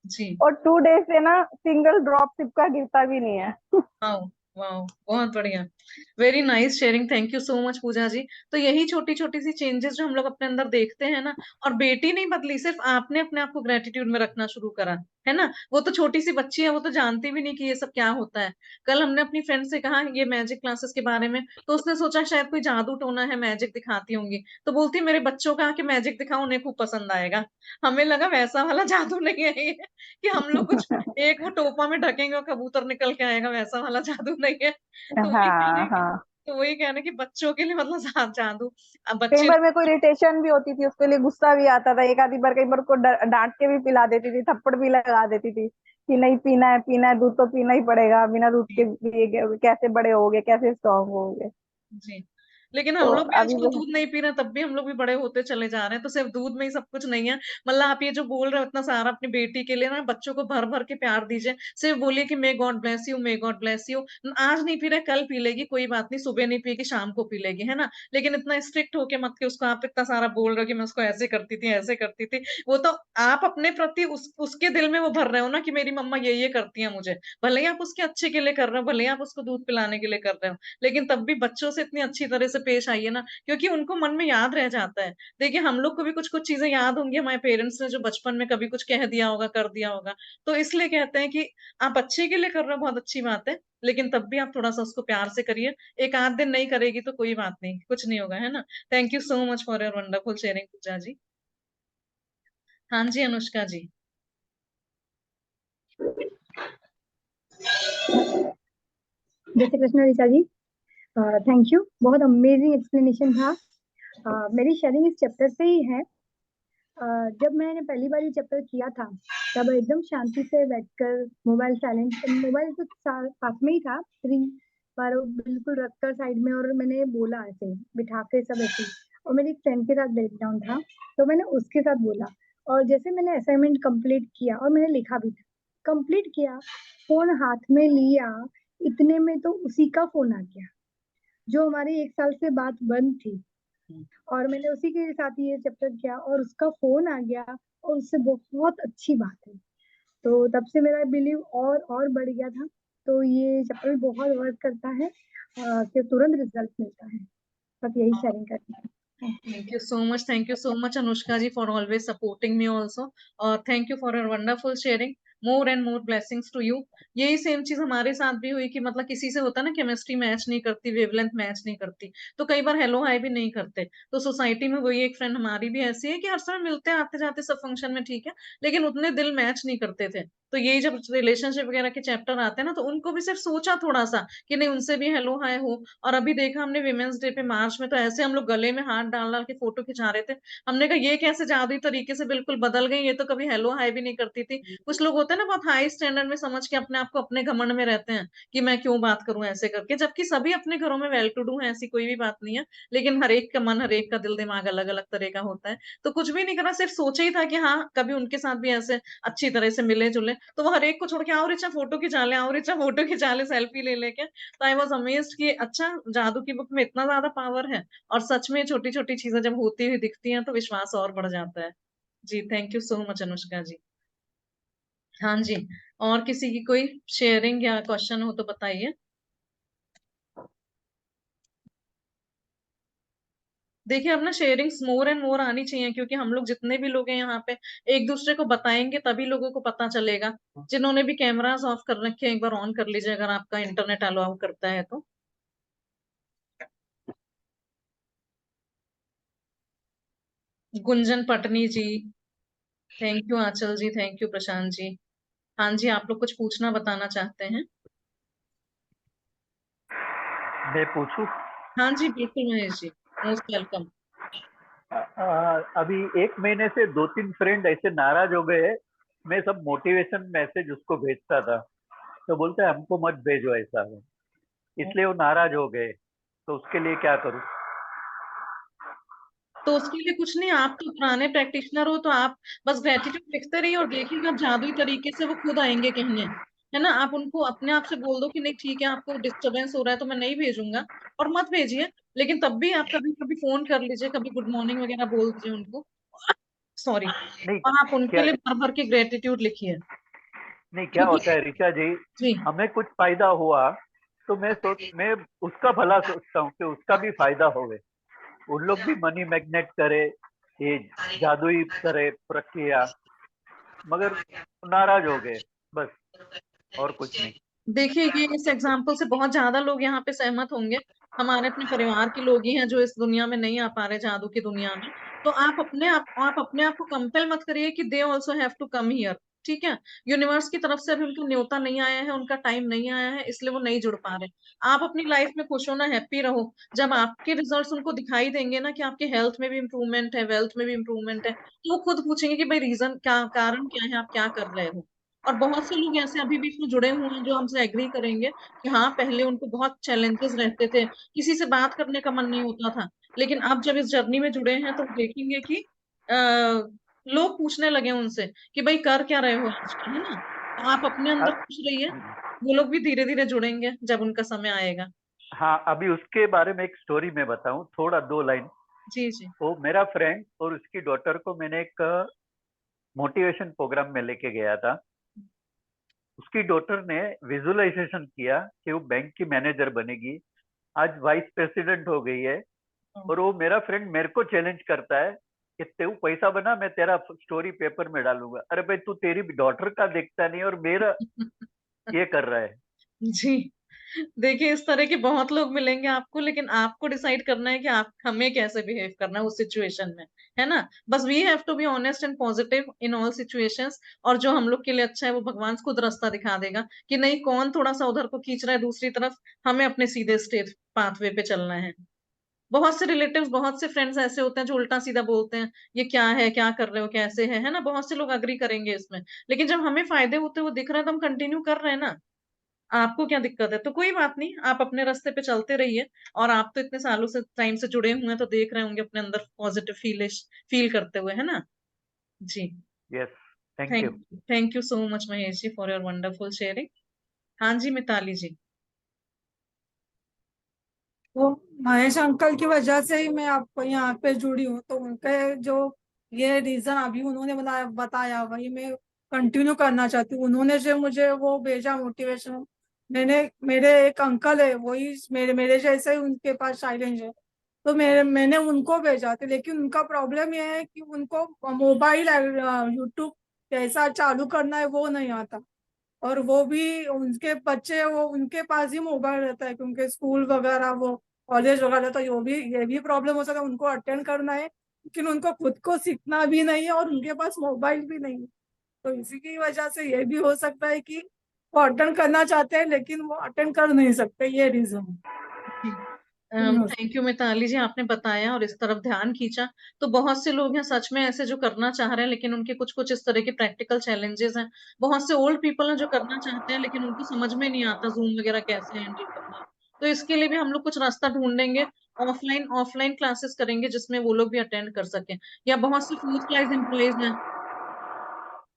जी, और 2 डेज से ना सिंगल ड्रॉप सिप का गिरता भी नहीं है। वाओ, वाओ, बहुत बढ़िया, very nice sharing, thank you so much Pooja ji. तो यही छोटी छोटी सी चेंजेस जो हम लोग अपने अंदर देखते हैं ना, और बेटी नहीं बदली, सिर्फ आपने अपने आप को ग्रेटिट्यूड में रखना शुरू करा, है ना। वो तो छोटी सी बच्ची है, वो तो जानती भी नहीं कि ये सब क्या होता है। कल हमने अपनी फ्रेंड से कहा ये मैजिक क्लासेस के बारे में, तो उसने सोचा शायद कोई जादू टोना है, मैजिक दिखाती होंगी, तो बोलती मेरे बच्चों का आके मैजिक दिखाओ, उन्हें खूब पसंद आएगा। हमें लगा वैसा वाला जादू नहीं है ये, कि हम लोग कुछ एक वो टोपा में ढकेंगे और कबूतर निकल के आएगा, वैसा वाला जादू नहीं है। तो वही कह हाँ रहे हाँ। तो वही कह रहे कि बच्चों के लिए मतलब जादू। अब कई बच्चे बार मेरे को इरिटेशन भी होती थी, उसके लिए गुस्सा भी आता था। एक आधी बार कई बार को डांट के भी पिला देती थी, थप्पड़ भी लगा देती थी कि नहीं पीना है दूध तो पीना ही पड़ेगा, बिना दूध के लिए कैसे बड़े होगे, कैसे स्ट्रांग होगे। जी। लेकिन हम तो लोग भी अभी आजकल दूध नहीं पी रहे, तब भी हम लोग भी बड़े होते चले जा रहे हैं। तो सिर्फ दूध में ही सब कुछ नहीं है। मतलब आप ये जो बोल रहे हो इतना सारा अपनी बेटी के लिए ना, बच्चों को भर भर के प्यार दीजिए। सिर्फ बोलिए कि may God bless you, may God bless you. आज नहीं पी रहे कल पी लेगी, कोई बात नहीं, सुबह नहीं पिएगी शाम को पी लेगी, है ना। लेकिन इतना स्ट्रिक्ट होके मत कि उसको आप इतना सारा बोल रहे हो कि मैं उसको ऐसे करती थी ऐसे करती थी। वो तो आप अपने प्रति उसके दिल में वो भर रहे हो ना कि मेरी मम्मा ये करती है मुझे। भले ही आप उसके अच्छे के लिए कर रहे हो, भले ही आप उसको दूध पिलाने के लिए कर रहे हो, लेकिन तब भी बच्चों से इतनी अच्छी तरह से पेश आइए ना, क्योंकि उनको मन में याद रह जाता है। देखिए हम लोग को भी कुछ कुछ चीजें याद होंगी हमारे पेरेंट्स ने जो बचपन में कभी कुछ कह दिया होगा, कर दिया होगा। तो इसलिए कहते हैं कि आप अच्छे के लिए कर रहे हो, बहुत अच्छी बात है, लेकिन तब भी आप थोड़ा सा उसको प्यार से करिए। एक आध दिन नहीं करेगी तो कोई बात नहीं, कुछ नहीं होगा, है ना। Thank you so much for your wonderful sharing Pooja ji. हाँ जी अनुष्का जी। जय श्री कृष्ण ऋचा जी, थैंक यू, बहुत अमेजिंग एक्सप्लेनेशन था। मेरी शेयरिंग इस चैप्टर से ही है। जब मैंने पहली बार ये चैप्टर किया था तब एकदम शांति से बैठकर मोबाइल साइलेंट, मोबाइल तो पास में ही था, पर वो बिल्कुल रखकर साइड में, और मैंने बोला ऐसे बिठा के सब ऐसे। और मेरी एक फ्रेंड के साथ ब्रेकडाउन था तो मैंने उसके साथ बोला, और जैसे मैंने असाइनमेंट कंप्लीट किया और मैंने लिखा भी था, कंप्लीट किया, फोन हाथ में लिया, इतने में तो उसी का फोन आ गया जो हमारी 1 साल से बात बंद थी, और मैंने उसी के साथ ये चैप्टर किया और उसका फोन आ गया, और उससे बहुत अच्छी बात है। तो तब से मेरा बिलीव और बढ़ गया था। तो ये चैप्टर बहुत वर्क करता है कि तुरंत रिजल्ट मिलता है। बस यही शेयरिंग करनी है। Thank you so much Anushka ji for always supporting me also, और thank you for your wonderful sharing, more and more blessings to you। यही सेम चीज हमारे साथ भी हुई कि मतलब किसी से होता है ना, केमिस्ट्री मैच नहीं करती, वेवलेंथ मैच नहीं करती, तो कई बार हेलो हाय भी नहीं करते। तो सोसाइटी में वही एक फ्रेंड हमारी भी ऐसी है कि हर समय मिलते हैं आते जाते सब फंक्शन में, ठीक है, लेकिन उतने दिल मैच नहीं करते थे। तो यही जब रिलेशनशिप वगैरह के चैप्टर आते हैं ना, तो उनको भी सिर्फ सोचा थोड़ा सा कि नहीं उनसे भी हेलो हाय हो। और अभी देखा हमने विमेंस डे पे मार्च में, तो ऐसे हम लोग गले में हाथ डाल डाल के फोटो खिंचा रहे थे। हमने कहा ये कैसे जादुई तरीके से बिल्कुल बदल गई, ये तो कभी हेलो हाय भी नहीं करती थी। कुछ लोग होते हैं ना बहुत हाई स्टैंडर्ड में समझ के अपने आप को अपने घमंड में रहते हैं कि मैं क्यों बात करूं ऐसे करके, जबकि सभी अपने घरों में वेल टू डू है, ऐसी कोई भी बात नहीं है। लेकिन हर एक का मन, हर एक का दिल दिमाग अलग अलग तरह का होता है। तो कुछ भी नहीं करा, सिर्फ सोचा ही था कि हाँ कभी उनके साथ भी ऐसे अच्छी तरह से मिले जुले। तो वो हर एक को छोड़ के आओ रिचा फोटो खिंचा ले, आओ रिचा फोटो खिंचा ले, सेल्फी ले लेके। तो आई वॉज अमेज्ड कि अच्छा जादू की बुक में इतना ज्यादा पावर है। और सच में छोटी छोटी चीजें जब होती हुई दिखती हैं तो विश्वास और बढ़ जाता है। जी thank you so much Anushka ji. हाँ जी। और किसी की कोई शेयरिंग या क्वेश्चन हो तो बताइए। देखिए अब ना शेयरिंग्स मोर एंड मोर आनी चाहिए, क्योंकि हम लोग जितने भी लोग हैं यहाँ पे एक दूसरे को बताएंगे तभी लोगों को पता चलेगा। जिन्होंने भी कैमरास ऑफ कर रखे हैं एक बार ऑन कर लीजिए, अगर आपका इंटरनेट अलाउ करता है तो। Gunjan Patni ji, thank you Aanchal ji, thank you Prashant ji. हाँ जी आप लोग कुछ पूछना बताना चाहते हैं। मैं पूछूं? हाँ जी बिल्कुल महेश जी, मोस्ट वेलकम। अभी 1 महीने से 2-3 फ्रेंड ऐसे नाराज हो गए। मैं सब मोटिवेशन मैसेज उसको भेजता था, तो बोलते हैं हमको मत भेजो ऐसा, इसलिए वो नाराज हो गए। तो उसके लिए क्या करूं? तो उसके लिए कुछ नहीं, आप तो पुराने प्रैक्टिशनर हो, तो आप बस ग्रेटिट्यूड लिखते रहिए और देखिएगा आप जादुई तरीके से वो खुद आएंगे कहने, है ना। आप उनको अपने आप से बोल दो कि नहीं ठीक है आपको डिस्टरबेंस हो रहा है तो मैं नहीं भेजूंगा, और मत भेजिए। लेकिन तब भी आप कभी कभी फोन कर लीजिए, कभी गुड मॉर्निंग वगैरह बोल दीजिए उनको, सॉरी। नहीं और आप उनके क्या लिए भर भर के ग्रेटिट्यूड लिखिए। नहीं क्या क्योंकि होता है ऋचा जी, जी हमें कुछ फायदा हुआ तो मैं उसका भला सोचता हूँ कि उसका भी फायदा होवे। उन लोग भी मनी मैग्नेट करे, ये जादुई करे प्रक्रिया, मगर नाराज हो गए, बस और कुछ नहीं। देखिए ये इस एग्जाम्पल से बहुत ज्यादा लोग यहाँ पे सहमत होंगे। हमारे अपने परिवार के लोग ही हैं जो इस दुनिया में नहीं आ पा रहे, जादू की दुनिया में। तो आप अपने आप को कंपेल मत करिए कि they also have to come here. ठीक है, यूनिवर्स की तरफ से अभी उनका न्योता नहीं आया है, उनका टाइम नहीं आया है, इसलिए वो नहीं जुड़ पा रहे। आप अपनी लाइफ में खुश हो ना, हैप्पी रहो। जब आपके रिजल्ट्स उनको दिखाई देंगे ना कि आपके हेल्थ में भी इम्प्रूवमेंट है, वेल्थ में भी इम्प्रूवमेंट है, तो वो खुद पूछेंगे कि भाई रीजन क्या, कारण क्या है, आप क्या कर रहे हो। और बहुत से लोग ऐसे अभी भी इसमें जुड़े हुए हैं जो हमसे एग्री करेंगे कि हाँ पहले उनको बहुत चैलेंजेस रहते थे, किसी से बात करने का मन नहीं होता था, लेकिन अब जब इस जर्नी में जुड़े हैं तो देखेंगे कि आ, लोग पूछने लगे उनसे कि भाई कर क्या रहे हो आजकल, है ना। तो आप अपने अंदर खुश रहिए, वो लोग भी धीरे धीरे जुड़ेंगे जब उनका समय आएगा। हाँ, अभी उसके बारे में एक स्टोरी मैं बताऊं, थोड़ा 2 लाइन। जी जी। वो मेरा फ्रेंड और उसकी डॉटर को मैंने एक मोटिवेशन प्रोग्राम में लेके गया था। उसकी डॉटर ने विजुअलाइजेशन किया कि वो बैंक की मैनेजर बनेगी, आज वाइस प्रेसिडेंट हो गई है। और वो मेरा फ्रेंड मेरे को चैलेंज करता है कि तू पैसा बना, मैं तेरा स्टोरी पेपर में डालूंगा। अरे भाई, तू तेरी डॉटर का देखता नहीं और मेरा ये कर रहा है। जी, देखिए इस तरह के बहुत लोग मिलेंगे आपको, लेकिन आपको डिसाइड करना है कि आप हमें कैसे बिहेव करना है उस सिचुएशन में, है ना। बस we have to be honest and positive in all situations, और जो हम लोग के लिए अच्छा है वो भगवान खुद रास्ता दिखा देगा कि नहीं कौन थोड़ा सा उधर को खींच रहा है दूसरी तरफ, हमें अपने सीधे स्ट्रेट पाथवे पे चलना है। बहुत से रिलेटिव्स, बहुत से फ्रेंड्स ऐसे होते हैं जो उल्टा सीधा बोलते हैं, ये क्या है, क्या कर रहे हो, कैसे है ना। बहुत से लोग अग्री करेंगे इसमें, लेकिन जब हमें फायदे होते हुए दिख रहा है तो हम कंटिन्यू कर रहे हैं ना। आपको क्या दिक्कत है, तो कोई बात नहीं, आप अपने रास्ते पे चलते रहिए। और आप तो इतने सालों से टाइम से जुड़े हुए हैं तो देख रहे होंगे अपने अंदर पॉजिटिव फील करते हुए, है ना। जी। Yes, thank you. Thank you so much Mahesh ji for your wonderful sharing. हाँ जी मिताली जी। तो महेश अंकल की वजह से ही मैं आपको यहाँ पे जुड़ी हूँ, तो उनके जो ये रीजन अभी उन्होंने बताया वही मैं कंटिन्यू करना चाहती हूँ। उन्होंने जो मुझे वो भेजा मोटिवेशन, मेरे एक अंकल है वही मेरे मेरे जैसे ही उनके पास चैलेंज है, तो मैंने उनको भेजा था। लेकिन उनका प्रॉब्लम ये है कि उनको मोबाइल यूट्यूब कैसा चालू करना है वो नहीं आता, और वो भी उनके बच्चे वो उनके पास ही मोबाइल रहता है क्योंकि स्कूल वगैरह वो कॉलेज वगैरह, तो ये भी प्रॉब्लम हो सकता है। उनको अटेंड करना है लेकिन उनको खुद को सीखना भी नहीं है और उनके पास मोबाइल भी नहीं है। तो इसी की वजह से ये भी हो सकता है कि वो अटेंड करना चाहते हैं लेकिन वो अटेंड कर नहीं सकते, ये रीजन है। थैंक यू मिताली जी, आपने बताया और इस तरफ ध्यान खींचा। तो बहुत से लोग हैं सच में ऐसे जो करना चाह रहे हैं, लेकिन उनके कुछ कुछ इस तरह के प्रैक्टिकल चैलेंजेस हैं। बहुत से ओल्ड पीपल हैं जो करना चाहते हैं लेकिन उनको समझ में नहीं आता जूम वगैरह कैसे हैंडल करना है। तो इसके लिए भी हम लोग कुछ रास्ता ढूंढेंगे, ऑफलाइन ऑफलाइन क्लासेस करेंगे जिसमें वो लोग भी अटेंड कर सकें। या बहुत से फूड क्लास एम्प्लॉयज हैं,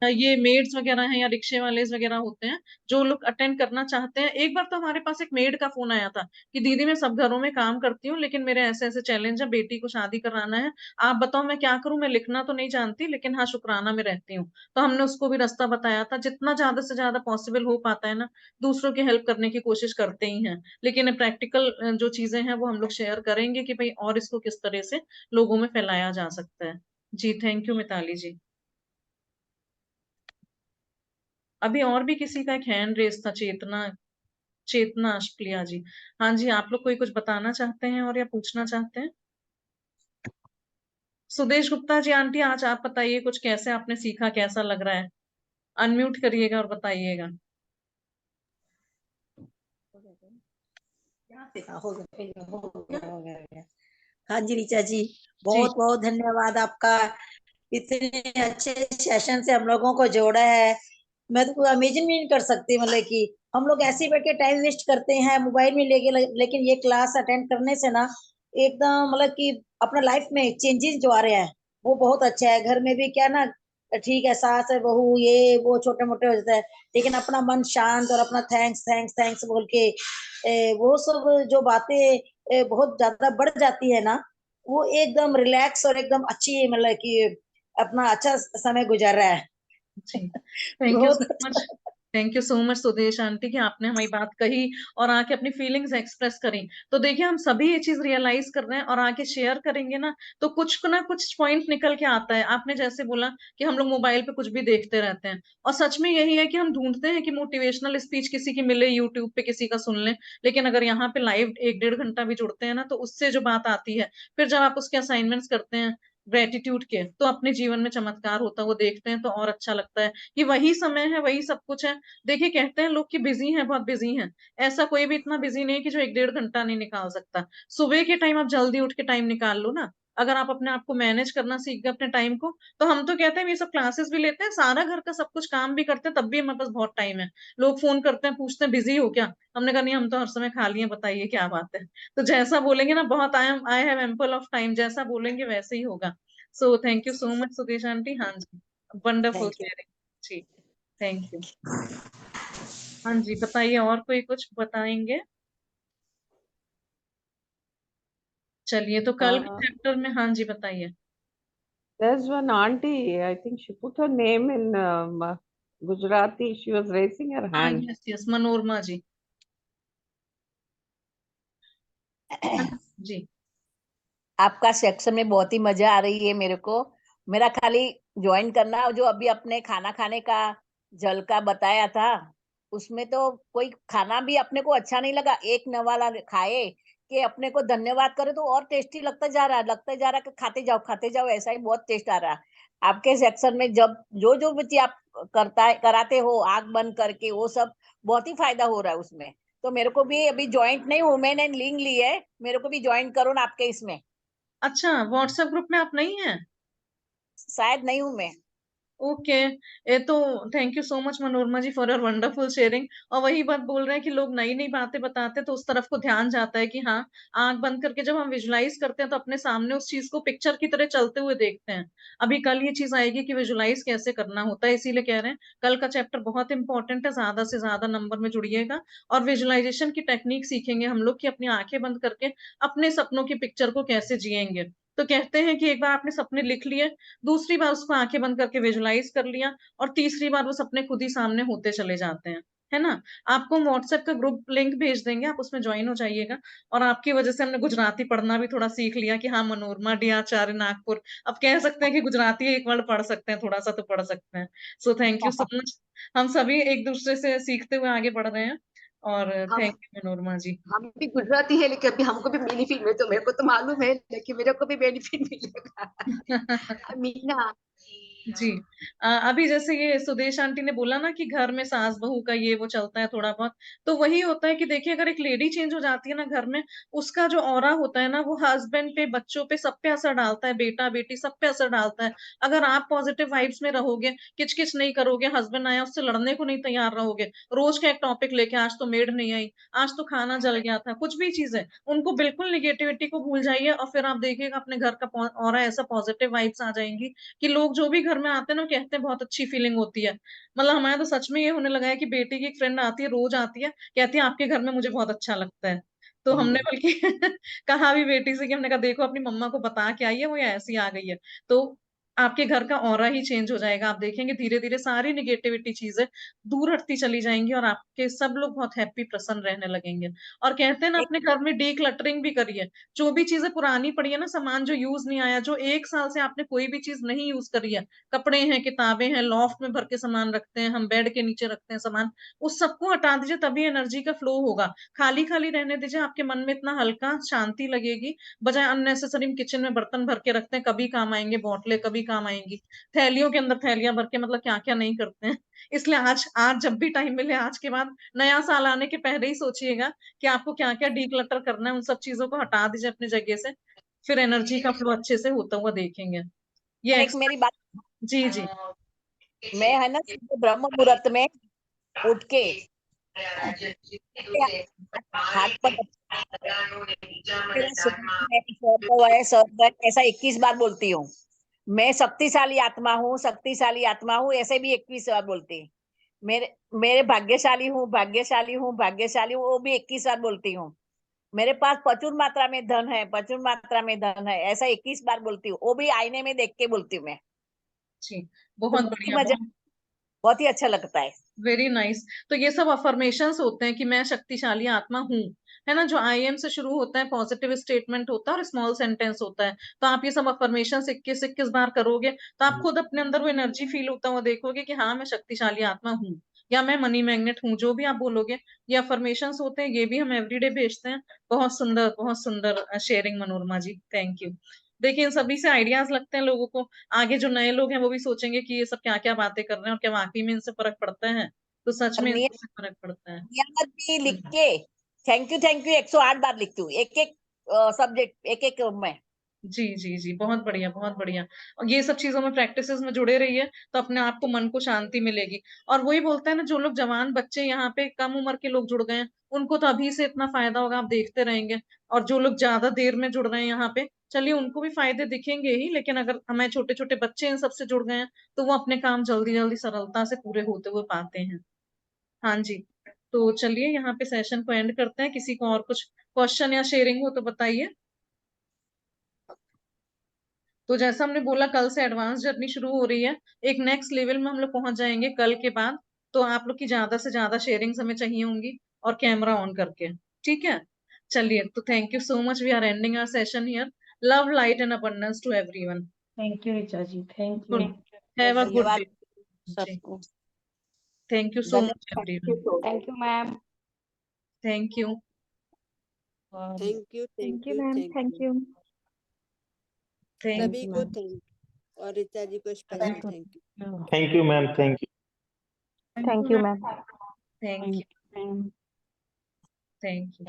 ये मेड्स वगैरह हैं या रिक्शे वाले वगैरह होते हैं, जो लोग अटेंड करना चाहते हैं। एक बार तो हमारे पास एक मेड का फोन आया था कि दीदी मैं सब घरों में काम करती हूँ लेकिन मेरे ऐसे ऐसे चैलेंज है, बेटी को शादी कराना है, आप बताओ मैं क्या करूं, मैं लिखना तो नहीं जानती लेकिन हाँ शुक्राना में रहती हूँ। तो हमने उसको भी रास्ता बताया था। जितना ज्यादा से ज्यादा पॉसिबल हो पाता है ना, दूसरों की हेल्प करने की कोशिश करते ही हैं, लेकिन प्रैक्टिकल जो चीजें हैं वो हम लोग शेयर करेंगे कि भाई और इसको किस तरह से लोगों में फैलाया जा सकता है। जी थैंक यू मिताली जी। अभी और भी किसी का एक हैंड रेस था, चेतना, चेतना अशप्रिया जी। हाँ जी, आप लोग कोई कुछ बताना चाहते हैं और या पूछना चाहते हैं। सुदेश गुप्ता जी, आंटी आज आप बताइए कुछ, कैसे आपने सीखा, कैसा लग रहा है। अनम्यूट करिएगा और बताइएगा। हो गया। हाँ जी ऋचा जी, जी बहुत बहुत धन्यवाद आपका, इतने अच्छे सेशन से हम लोगों को जोड़ा है। मैं तो इमेजिन भी नहीं कर सकती, मतलब कि हम लोग ऐसे ही बैठ के टाइम वेस्ट करते हैं मोबाइल में लेके, लेकिन ये क्लास अटेंड करने से ना एकदम मतलब कि अपना लाइफ में चेंजेस जो आ रहे हैं वो बहुत अच्छा है। घर में भी क्या ना, ठीक है सास है बहू ये वो छोटे मोटे हो जाते हैं, लेकिन अपना मन शांत और अपना थैंक्स थैंक्स थैंक्स बोल के वो सब जो बातें बहुत ज्यादा बढ़ जाती है ना, वो एकदम रिलैक्स और एकदम अच्छी, मतलब कि अपना अच्छा समय गुजार रहा है। जी, थैंक यू बहुत सो मच। अच्छा। Thank you so much Sudesh aunty कि आपने हमारी बात कही और आके अपनी फीलिंग्स एक्सप्रेस करी। तो देखिए हम सभी ये चीज रियलाइज कर रहे हैं और आके शेयर करेंगे ना, तो कुछ ना कुछ पॉइंट निकल के आता है। आपने जैसे बोला कि हम लोग मोबाइल पे कुछ भी देखते रहते हैं, और सच में यही है कि हम ढूंढते हैं कि मोटिवेशनल स्पीच किसी की मिले, यूट्यूब पे किसी का सुन लें, लेकिन अगर यहाँ पे लाइव 1-1.5 घंटा भी जुड़ते हैं ना, तो उससे जो बात आती है, फिर जब आप उसके असाइनमेंट्स करते हैं ग्रेटिट्यूड के, तो अपने जीवन में चमत्कार होता है वो देखते हैं, तो और अच्छा लगता है कि वही समय है, वही सब कुछ है। देखिए कहते हैं लोग कि बिजी हैं, बहुत बिजी हैं, ऐसा कोई भी इतना बिजी नहीं है कि जो 1-1.5 घंटा नहीं निकाल सकता। सुबह के टाइम आप जल्दी उठ के टाइम निकाल लो ना, अगर आप अपने आप को मैनेज करना सीख गए अपने टाइम को, तो हम तो कहते हैं ये सब क्लासेस भी लेते हैं, सारा घर का सब कुछ काम भी करते हैं, तब भी हमारे पास बहुत टाइम है। लोग फोन करते हैं, पूछते हैं बिजी हो क्या, हमने कहा नहीं हम तो हर समय खाली हैं, बताइए क्या बात है। तो जैसा बोलेंगे ना, बहुत I have ample of time, जैसा बोलेंगे वैसे ही होगा। So thank you so much Sudesh aunty. हाँ जी, वंडरफुल थैंक यू। शेयरिंग जी, थैंक यू। हाँ जी, बताइए और कोई कुछ बताएंगे? चलिए, तो कल के चैप्टर में, हाँ जी बताइए। There's one auntie, I think she put her name in Gujarati. She was raising her हाँ, hand. यस यस, मनोरमा जी। हाँ, जी। आपका सेक्शन में बहुत ही मजा आ रही है मेरे को। मेरा खाली ज्वाइन करना, जो अभी अपने खाना खाने का जल का बताया था, उसमें तो कोई खाना भी अपने को अच्छा नहीं लगा, एक नवाला खाए कि अपने को धन्यवाद करे तो और टेस्टी लगता जा रहा है, कि खाते जाओ, ऐसा ही बहुत टेस्ट आ रहा है। आपके सेक्शन में जब जो भी आप कराते हो आंख बंद करके, वो सब बहुत ही फायदा हो रहा है उसमें। तो मेरे को भी अभी ज्वाइंट नहीं हूँ, मैंने लिंक ली है, मेरे को भी ज्वाइन करो ना आपके इसमें। अच्छा, व्हाट्सएप ग्रुप में आप नहीं हैं? शायद नहीं हूं मैं। ओके, ये तो thank you so much Manorama ji for your wonderful sharing. और वही बात बोल रहे हैं कि लोग नई नई बातें बताते हैं, तो उस तरफ को ध्यान जाता है कि हाँ, आंख बंद करके जब हम विजुलाइज करते हैं तो अपने सामने उस चीज को पिक्चर की तरह चलते हुए देखते हैं। अभी कल ये चीज आएगी कि विजुलाइज कैसे करना होता है, इसीलिए कह रहे हैं कल का चैप्टर बहुत इंपॉर्टेंट है, ज्यादा से ज्यादा नंबर में जुड़िएगा। और विजुलाइजेशन की टेक्निक सीखेंगे हम लोग कि अपनी आंखें बंद करके अपने सपनों की पिक्चर को कैसे जिएंगे। तो कहते हैं कि एक बार आपने सपने लिख लिए, दूसरी बार उसको आंखें बंद करके विजुलाइज कर लिया, और तीसरी बार वो सपने खुद ही सामने होते चले जाते हैं, है ना। आपको व्हाट्सएप का ग्रुप लिंक भेज देंगे, आप उसमें ज्वाइन हो जाइएगा। और आपकी वजह से हमने गुजराती पढ़ना भी थोड़ा सीख लिया कि हाँ, मनोरमा डी आचार्य नागपुर, अब कह सकते हैं कि गुजराती एक वर्ड पढ़ सकते हैं, थोड़ा सा तो पढ़ सकते हैं। सो थैंक यू सो मच। हम सभी एक दूसरे से सीखते हुए आगे बढ़ रहे हैं, और हम थैंक यू मनोरमा जी। हम भी गुजराती है, लेकिन अभी हमको भी बेनिफिट में, तो मेरे को तो मालूम है, लेकिन मेरे को भी बेनिफिट मिलेगा। मीना जी। अभी जैसे ये सुदेश आंटी ने बोला ना कि घर में सास बहू का ये वो चलता है थोड़ा बहुत, तो वही होता है कि देखिए अगर एक लेडी चेंज हो जाती है ना घर में, उसका जो ऑरा होता है ना, वो हस्बैंड पे, बच्चों पे, सब पे असर डालता है, बेटा बेटी सब पे असर डालता है। अगर आप पॉजिटिव वाइब्स में रहोगे, किचकिच नहीं करोगे, हस्बैंड आया उससे लड़ने को नहीं तैयार रहोगे, रोज का एक टॉपिक लेके, आज तो मेड नहीं आई, आज तो खाना जल गया था, कुछ भी चीज है, उनको बिल्कुल निगेटिविटी को भूल जाइए, और फिर आप देखिएगा अपने घर का ऑरा ऐसा पॉजिटिव वाइब्स आ जाएंगी कि लोग जो भी घर में आते हैं ना, कहते हैं बहुत अच्छी फीलिंग होती है। मतलब हमारे तो सच में ये होने लगा है कि बेटी की एक फ्रेंड आती है, रोज आती है, कहती है आपके घर में मुझे बहुत अच्छा लगता है। तो हमने बल्कि कहा भी बेटी से कि हमने कहा देखो अपनी मम्मा को बता के आई है, वो ये ऐसी आ गई है। तो आपके घर का ऑरा ही चेंज हो जाएगा, आप देखेंगे धीरे धीरे सारी निगेटिविटी चीजें दूर हटती चली जाएंगी, और आपके सब लोग बहुत हैप्पी प्रसन्न रहने लगेंगे। और कहते हैं ना, अपने घर में डी क्लटरिंग भी करिए, जो भी चीजें पुरानी पड़ी है ना, सामान जो यूज नहीं आया, जो 1 साल से आपने कोई भी चीज नहीं यूज करी है, कपड़े हैं, किताबें हैं, लॉफ्ट में भर के सामान रखते हैं, हम बेड के नीचे रखते हैं सामान, उस सबको हटा दीजिए, तभी एनर्जी का फ्लो होगा। खाली खाली रहने दीजिए, आपके मन में इतना हल्का शांति लगेगी, बजाय अननेसेसरी किचन में बर्तन भर के रखते हैं, कभी काम आएंगे बोतलें, कभी काम आएंगी थैलियों के अंदर थैलियां भर के, मतलब क्या क्या नहीं करते हैं। इसलिए आज आज जब भी टाइम मिले, आज के बाद नया साल आने के पहले ही सोचिएगा कि आपको क्या क्या डीक्लटर करना है, उन सब चीजों को हटा दीजिए अपनी जगह से, फिर एनर्जी का फ्लो अच्छे से होता हुआ देखेंगे। ये एक मेरी बात, जी जी। मैं है ना सुबह ब्रह्म मुहूर्त में उठ के हाथ पर मेरा सर है, ऐसा 21 बार बोलती हूँ। मैं शक्तिशाली आत्मा हूँ, शक्तिशाली आत्मा हूँ, ऐसे भी 21 बार बोलती। मेरे मेरे भाग्यशाली हूँ, भाग्यशाली हूँ, भाग्यशाली हूँ, वो भी 21 बार बोलती हूँ। मेरे पास प्रचुर मात्रा में धन है, प्रचुर मात्रा में धन है, ऐसा 21 बार बोलती हूँ, वो भी आईने में देख के बोलती हूँ मैं। जी, तो बहुत बहुत ही बढ़िया, मजा। बहुत बहुत ही अच्छा लगता है। Very nice. तो ये सब अफर्मेशंस होते हैं कि मैं शक्तिशाली आत्मा हूँ, है ना। जो आई एम से शुरू होता है, पॉजिटिव स्टेटमेंट होता है और स्मॉल सेंटेंस होता है। तो आप ये सब अफर्मेशंस 21 बार करोगे तो आप खुद अपने अंदर वो एनर्जी फील होता हुआ देखोगे कि हाँ मैं शक्तिशाली आत्मा हूँ, या मैं मनी मैग्नेट हूँ। जो भी आप बोलोगे, ये अफर्मेशंस होते हैं, ये भी हम एवरीडे भेजते हैं। बहुत सुंदर sharing Manorama ji, thank you. देखिए इन सभी से आइडियाज लगते हैं लोगों को। आगे जो नए लोग हैं वो भी सोचेंगे कि ये सब क्या क्या बातें कर रहे हैं और क्या वाकई में इनसे फर्क पड़ता है। तो सच और में नियत इससे फर्क पड़ता है। नियत भी लिख के थैंक यू 108 बार लिखती हूँ, एक एक सब्जेक्ट, एक एक में। जी जी जी, बहुत बढ़िया बहुत बढ़िया। और ये सब चीजों में प्रैक्टिसेस में जुड़े रहिए तो अपने आप को, मन को शांति मिलेगी। और वही बोलते हैं ना, जो लोग जवान बच्चे यहाँ पे कम उम्र के लोग जुड़ गए हैं, उनको तो अभी से इतना फायदा होगा, आप देखते रहेंगे। और जो लोग ज्यादा देर में जुड़ रहे हैं यहाँ पे, चलिए उनको भी फायदे दिखेंगे ही, लेकिन अगर हमें छोटे छोटे बच्चे इन सबसे जुड़ गए हैं तो वो अपने काम जल्दी जल्दी सरलता से पूरे होते हुए पाते हैं। हाँ जी। तो चलिए यहाँ पे सेशन को एंड करते हैं। किसी को और कुछ क्वेश्चन या शेयरिंग हो तो बताइए। तो जैसा हमने बोला, कल से एडवांस जर्नी शुरू हो रही है। एक नेक्स्ट लेवल में हम लोग पहुंच जाएंगे कल के बाद। तो आप लोग की ज्यादा से ज्यादा शेयरिंग्स हमें चाहिए होंगी, और कैमरा ऑन करके। ठीक है, चलिए। तो thank you so much, we are ending our session here. Love, light and abundance to everyone. Thank you Richa ji, thank you. Good, have a good धन्यवाद डे। सबको। थैंक यू सो मच धन्यवाद। Everyone. Thank you ma'am. Thank you. Thank you thank thank you you ma'am, thank thank you you. Thank सभी को thank, और ऋचा जी को special thank you. Thank you ma'am, thank you. Thank you ma'am. Thank you. Thank you.